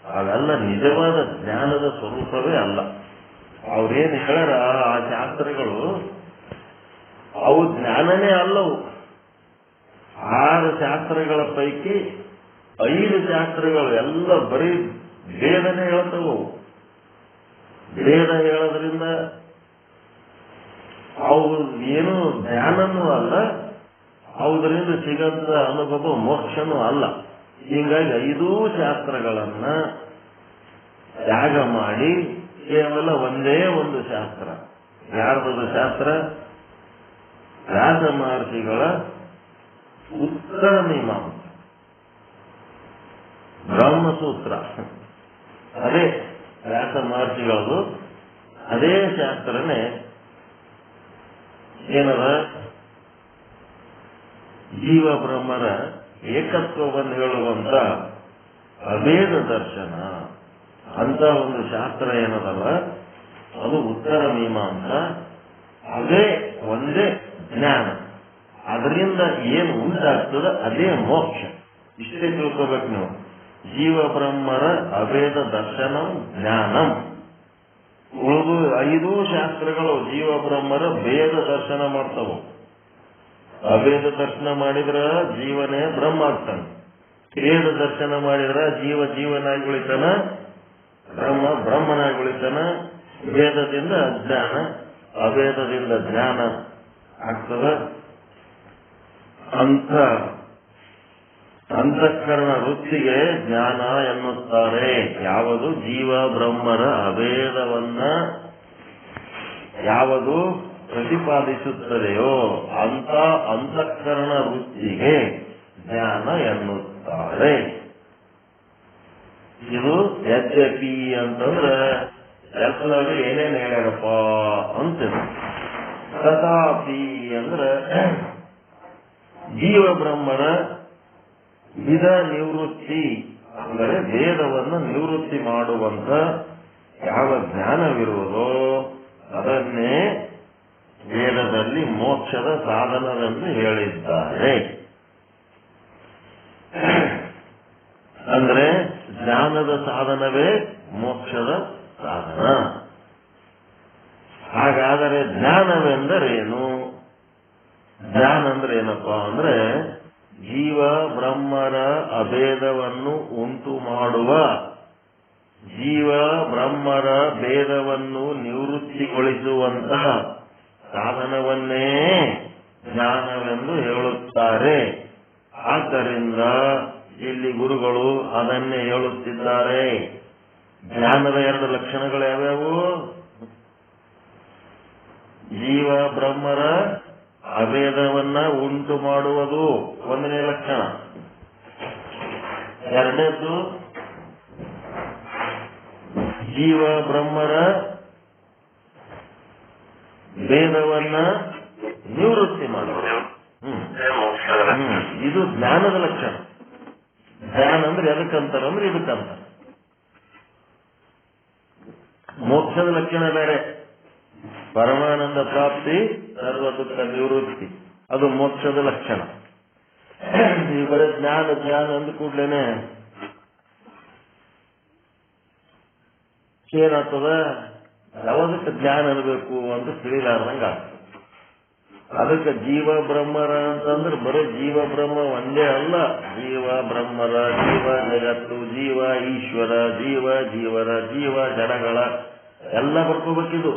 ಅವೆಲ್ಲ ನಿಜವಾದ ಜ್ಞಾನದ ಸ್ವರೂಪವೇ ಅಲ್ಲ. ಅವ್ರೇನ್ ಹೇಳರ ಆ ಶಾಸ್ತ್ರಗಳು ಅವು ಜ್ಞಾನನೇ ಅಲ್ಲವು. 6 ಶಾಸ್ತ್ರಗಳ ಪೈಕಿ 5 ಶಾಸ್ತ್ರಗಳು ಎಲ್ಲ ಬರೀ ವೇದನೆ ಹೇಳ್ತವು. ವೇದ ಹೇಳೋದ್ರಿಂದ ಅವು ಏನು ಜ್ಞಾನನೂ ಅಲ್ಲ, ಅವುದರಿಂದ ಸಿಗಂತ ಅನುಭವ ಮೋಕ್ಷನೂ ಅಲ್ಲ. ಹೀಗಾಗಿ 5 ಶಾಸ್ತ್ರಗಳನ್ನ ತ್ಯಾಗ ಮಾಡಿ ಕೇವಲ ಒಂದೇ ಒಂದು ಶಾಸ್ತ್ರ, ಯಾರ್ದದು ಶಾಸ್ತ್ರ, ವ್ಯಾಸ ಮಹರ್ಷಿಗಳ ಉತ್ತರ ಮೀಮಾಂಸ ಬ್ರಹ್ಮಸೂತ್ರ, ಅದೇ ವ್ಯಾಸ ಮಹರ್ಷಿಗಳದು, ಅದೇ ಶಾಸ್ತ್ರನೇ ಏನದ, ಜೀವ ಬ್ರಹ್ಮರ ಏಕತ್ವವನ್ನು ಹೇಳುವಂತ ಅಭೇದ ದರ್ಶನ ಅಂತ ಒಂದು ಶಾಸ್ತ್ರ ಏನದಲ್ಲ, ಅದು ಉತ್ತರ ಮೀಮಾಂಸ. ಅದೇ ಒಂದೇ ಜ್ಞಾನ, ಅದರಿಂದ ಏನು ಉಂಟಾಗ್ತದ ಅದೇ ಮೋಕ್ಷ. ಇಷ್ಟೇ ತಿಳ್ಕೋಬೇಕು ನೀವು. ಜೀವ ಬ್ರಹ್ಮರ ಅಭೇದ ದರ್ಶನಂ ಜ್ಞಾನಂ ಉಳಿದು 5 ಶಾಸ್ತ್ರಗಳು ಜೀವ ಬ್ರಹ್ಮರ ಭೇದ ದರ್ಶನ ಮಾಡ್ತಾವು. ಅಭೇದ ದರ್ಶನ ಮಾಡಿದ್ರ ಜೀವನೇ ಬ್ರಹ್ಮ ಆಗ್ತಾನೆ. ಭೇದ ದರ್ಶನ ಮಾಡಿದ್ರ ಜೀವನಾಗಿ ಉಳಿತಾನ, ಬ್ರಹ್ಮ ಬ್ರಹ್ಮನಾಗಿ ಉಳಿತಾನ. ಭೇದದಿಂದ ಅಜ್ಞಾನ, ಅಭೇದದಿಂದ ಜ್ಞಾನ ಆಗ್ತದ. ಅಂತಃಕರಣ ವೃತ್ತಿಗೆ ಜ್ಞಾನ ಎನ್ನುತ್ತಾರೆ. ಯಾವುದು ಜೀವ ಬ್ರಹ್ಮರ ಅಭೇದವನ್ನ ಯಾವುದು ಪ್ರತಿಪಾದಿಸುತ್ತದೆಯೋ ಅಂತ ಅಂತಃಕರಣ ವೃತ್ತಿಗೆ ಜ್ಞಾನ ಎನ್ನುತ್ತಾರೆ. ಇದು ಯದ್ಯಪಿ ಅಂತಂದ್ರೆ ಎಲ್ಲರೂ ಏನೇನು ಹೇಳ್ಯಾರಪ್ಪ ಅಂತಿದೆ. ತಥಾಪಿ ಅಂದ್ರೆ ಜೀವ ಬ್ರಹ್ಮರ ವಿಧ ನಿವೃತ್ತಿ ಅಂದರೆ ಭೇದವನ್ನು ನಿವೃತ್ತಿ ಮಾಡುವಂತ ಯಾವ ಜ್ಞಾನವಿರುವುದೋ ಅದನ್ನೇ ವೇದದಲ್ಲಿ ಮೋಕ್ಷದ ಸಾಧನವೆಂದು ಹೇಳಿದ್ದಾರೆ. ಅಂದ್ರೆ ಜ್ಞಾನದ ಸಾಧನವೇ ಮೋಕ್ಷದ ಸಾಧನ. ಹಾಗಾದರೆ ಜ್ಞಾನವೆಂದರೇನು? ಜ್ಞಾನ ಅಂದ್ರೆ ಏನಪ್ಪಾ ಅಂದ್ರೆ ಜೀವ ಬ್ರಹ್ಮರ ಅಭೇದವನ್ನು ಉಂಟು ಮಾಡುವ, ಜೀವ ಬ್ರಹ್ಮರ ಭೇದವನ್ನು ನಿವೃತ್ತಿಗೊಳಿಸುವಂತಹ ಸಾಧನವನ್ನೇ ಜ್ಞಾನವೆಂದು ಹೇಳುತ್ತಾರೆ. ಆದ್ದರಿಂದ ಇಲ್ಲಿ ಗುರುಗಳು ಅದನ್ನೇ ಹೇಳುತ್ತಿದ್ದಾರೆ. ಜ್ಞಾನದ 2 ಲಕ್ಷಣಗಳು ಯಾವ್ಯಾವು? ಜೀವ ಬ್ರಹ್ಮರ ಅಭೇದವನ್ನ ಉಂಟು ಮಾಡುವುದು 1ನೇ ಲಕ್ಷಣ. 2ನೇದ್ದು ಜೀವ ಬ್ರಹ್ಮರ ಭೇದವನ್ನ ನಿವೃತ್ತಿ ಮಾಡುವುದು. ಇದು ಜ್ಞಾನದ ಲಕ್ಷಣ. ಜ್ಞಾನ ಅಂದ್ರೆ ಎದಕ್ಕಂತಾರ ಅಂದ್ರೆ ಇದಕ್ಕಂತಾರ. ಮೋಕ್ಷದ ಲಕ್ಷಣ ಬೇರೆ. ಪರಮಾನಂದ ಪ್ರಾಪ್ತಿ, ಸರ್ವ ದುಃಖ ನಿವೃತ್ತಿ, ಅದು ಮೋಕ್ಷದ ಲಕ್ಷಣ. ಈ ಬರೀ ಜ್ಞಾನ ಅಂದ ಕೂಡ್ಲೇನೆ ಏನಾಗ್ತದ? ಯಾವುದಕ್ಕೆ ಜ್ಞಾನ ಅನ್ಬೇಕು ಅಂತ ತಿಳಿಲಾರ್ದಂಗ ಆಗ್ತದೆ. ಅದಕ್ಕೆ ಜೀವ ಬ್ರಹ್ಮರ ಅಂತಂದ್ರೆ ಬರೀ ಜೀವ ಬ್ರಹ್ಮ ಒಂದೇ ಅಲ್ಲ. ಜೀವ ಬ್ರಹ್ಮರ, ಜೀವ ಜಗತ್ತು, ಜೀವ ಈಶ್ವರ, ಜೀವರ, ಜೀವ ಜಡಗಳ ಎಲ್ಲ ಬರ್ಕೋಬೇಕಿದು.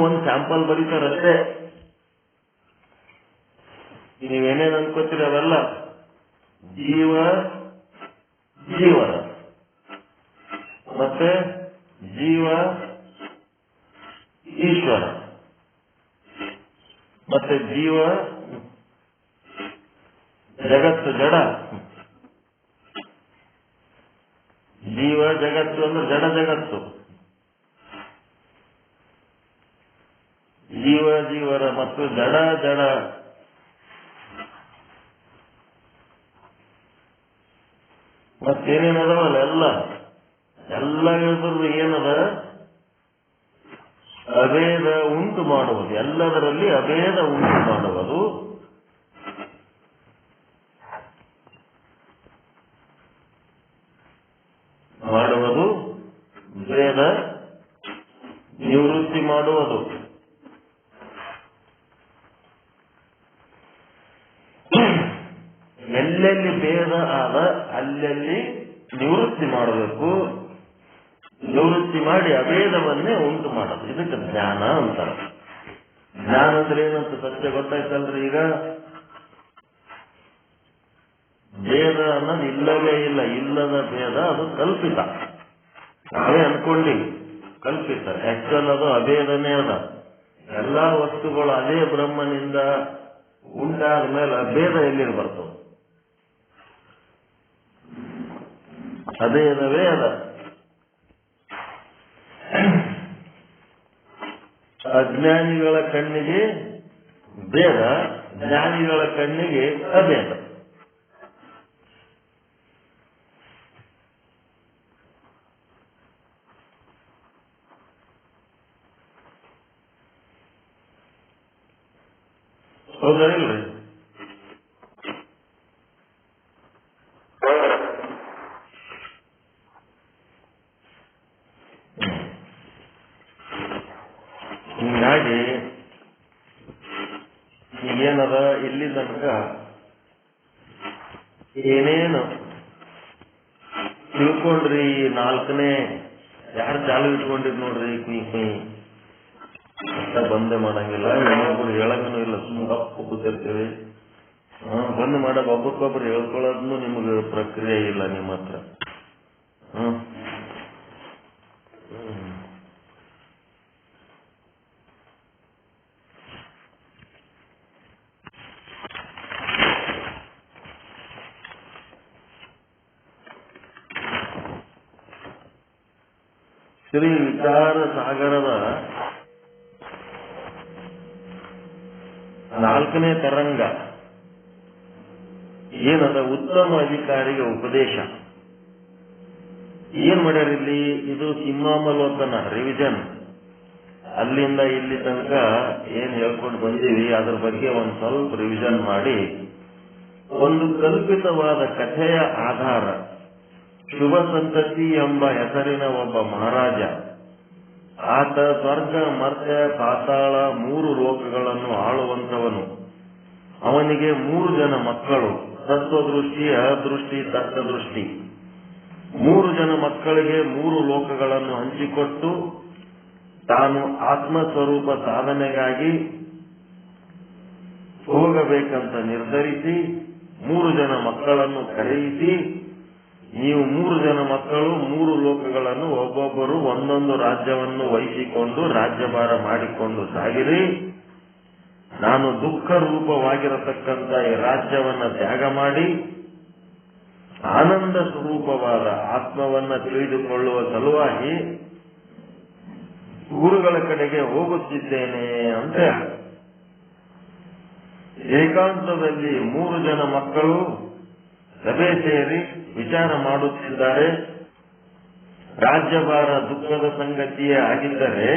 ಒಂದು ಸ್ಯಾಂಪಲ್ ಬರೀತಾರಷ್ಟೇ. ನೀವೇನೇನು ಅನ್ಕೋತೀರಿ ಅವೆಲ್ಲ ಜೀವರ ಮತ್ತೆ ಜೀವ ಈಶ್ವರ ಮತ್ತೆ ಜೀವ ಜಗತ್ತು ಜಡ. ಜೀವ ಜಗತ್ತು ಅಂದ್ರೆ ಜಡ ಜಗತ್ತು. ಜೀವರ ಮತ್ತು ಜಡ ಮತ್ತೇನೇನದವಲ್ಲ ಎಲ್ಲ ಹೇಳಿದ್ರು ಏನದ? ಅಭೇದ ಉಂಟು ಮಾಡುವುದು. ಎಲ್ಲದರಲ್ಲಿ ಅಭೇದ ಉಂಟು ಮಾಡುವುದು. ಭೇದ ನಿವೃತ್ತಿ ಮಾಡುವುದು. ಎಲ್ಲೆಲ್ಲಿ ಭೇದ ಆದ ಅಲ್ಲೆಲ್ಲಿ ನಿವೃತ್ತಿ ಮಾಡಬೇಕು. ನಿವೃತ್ತಿ ಮಾಡಿ ಅಭೇದವನ್ನೇ ಉಂಟು ಮಾಡೋದು. ಇದಕ್ಕೆ ಜ್ಞಾನ ಅಂತಾರೆ. ಜ್ಞಾನ ಅಂದ್ರೆ ಏನಂತ ಸತ್ಯ ಗೊತ್ತಾಯ್ತಲ್ರಿ. ಈಗ ಭೇದ ಅನ್ನೋದು ಇಲ್ಲವೇ ಇಲ್ಲ. ಇಲ್ಲದ ಭೇದ ಅದು ಕಲ್ಪಿತ. ಅದೇ ಅನ್ಕೊಂಡಿ ಕಲ್ಪಿತ. ಆಕ್ಚುಲ್ ಅದು ಅಭೇದನೇ ಅದ. ಎಲ್ಲಾ ವಸ್ತುಗಳು ಅದೇ ಬ್ರಹ್ಮನಿಂದ ಉಂಟಾದ ಮೇಲೆ ಅಭೇದ ಎಲ್ಲಿ ಬರ್ತದೆ? ಅಭೇದವೇ ಅದ. ಅಜ್ಞಾನಿಗಳ ಕಣ್ಣಿಗೆ ಭೇದ, ಜ್ಞಾನಿಗಳ ಕಣ್ಣಿಗೆ ಅಭೇದ. ಹೌದಾ ಇಲ್ರಿ? ತನಕ ಏನೇನು ತಿಳ್ಕೊಂಡ್ರಿ, 4ನೇ ಯಾರು ಚಾಲು ಇಟ್ಕೊಂಡಿದ್ ನೋಡ್ರಿ ಕುಯ್ ಕುಯ್ ಅಂತ ಬಂದೇ ಮಾಡಂಗಿಲ್ಲ. ಇನ್ನೊಬ್ರು ಹೇಳಂಗೂ ಇಲ್ಲ, ಸುಮ್ಮನೆ ಗಪ್ಪು ಕೂತಿರ್ತೀವಿ. ಬಂದ್ ಮಾಡಕ್ ಒಬ್ಬರಿಗೊಬ್ರು ಹೇಳ್ಕೊಳ್ಳೋದ್ನು ನಿಮ್ಗೆ ಪ್ರಕ್ರಿಯೆ ಇಲ್ಲ ನಿಮ್ಮ ಹತ್ರ. ಶ್ರೀ ವಿಚಾರ ಸಾಗರದ 4ನೇ ತರಂಗ ಏನದ ಉತ್ತಮ ಅಧಿಕಾರಿಗೆ ಉಪದೇಶ. ಏನ್ ಮಾಡ್ಯಾರಿಲ್ಲಿ? ಇದು ಸಿಂಹಾವಲೋಕನ ರಿವಿಷನ್. ಅಲ್ಲಿಂದ ಇಲ್ಲಿ ತನಕ ಏನ್ ಹೇಳ್ಕೊಂಡು ಬಂದೀವಿ ಅದ್ರ ಬಗ್ಗೆ ಒಂದ್ ಸ್ವಲ್ಪ ರಿವಿಷನ್ ಮಾಡಿ, ಒಂದು ಕಲ್ಪಿತವಾದ ಕಥೆಯ ಆಧಾರ ಶುಭ ಸಂತತಿ ಎಂಬ ಹೆಸರಿನ ಒಬ್ಬ ಮಹಾರಾಜ. ಆತ ಸ್ವರ್ಗ, ಮರ್ತ್ಯ, ಪಾತಾಳ 3 ಲೋಕಗಳನ್ನು ಆಳುವಂತವನು. ಅವನಿಗೆ 3 ಜನ ಮಕ್ಕಳು, ತತ್ವದೃಷ್ಟಿ, ಅದೃಷ್ಟಿ, ತತ್ವದೃಷ್ಟಿ. 3 ಜನ ಮಕ್ಕಳಿಗೆ 3 ಲೋಕಗಳನ್ನು ಹಂಚಿಕೊಟ್ಟು ತಾನು ಆತ್ಮಸ್ವರೂಪ ಸಾಧನೆಗಾಗಿ ಹೋಗಬೇಕಂತ ನಿರ್ಧರಿಸಿ 3 ಜನ ಮಕ್ಕಳನ್ನು ಕರೆಯಿಸಿ, ನೀವು 3 ಜನ ಮಕ್ಕಳು 3 ಲೋಕಗಳನ್ನು ಒಬ್ಬೊಬ್ಬರು ಒಂದೊಂದು ರಾಜ್ಯವನ್ನು ವಹಿಸಿಕೊಂಡು ರಾಜ್ಯಭಾರ ಮಾಡಿಕೊಂಡು ಸಾಗಿರಿ. ನಾನು ದುಃಖ ರೂಪವಾಗಿರತಕ್ಕಂಥ ಈ ರಾಜ್ಯವನ್ನ ತ್ಯಾಗ ಮಾಡಿ ಆನಂದ ಸ್ವರೂಪವಾದ ಆತ್ಮವನ್ನ ತಿಳಿದುಕೊಳ್ಳುವ ಸಲುವಾಗಿ ಗುರುಗಳ ಕಡೆಗೆ ಹೋಗುತ್ತಿದ್ದೇನೆ ಅಂತ ಏಕಾಂತದಲ್ಲಿ 3 ಜನ ಮಕ್ಕಳು ಸಭೆ ಸೇರಿ ವಿಚಾರ ಮಾಡುತ್ತಿದ್ದಾರೆ. ರಾಜ್ಯಭಾರ ದುಃಖದ ಸಂಗತಿಯೇ ಆಗಿದ್ದರೆ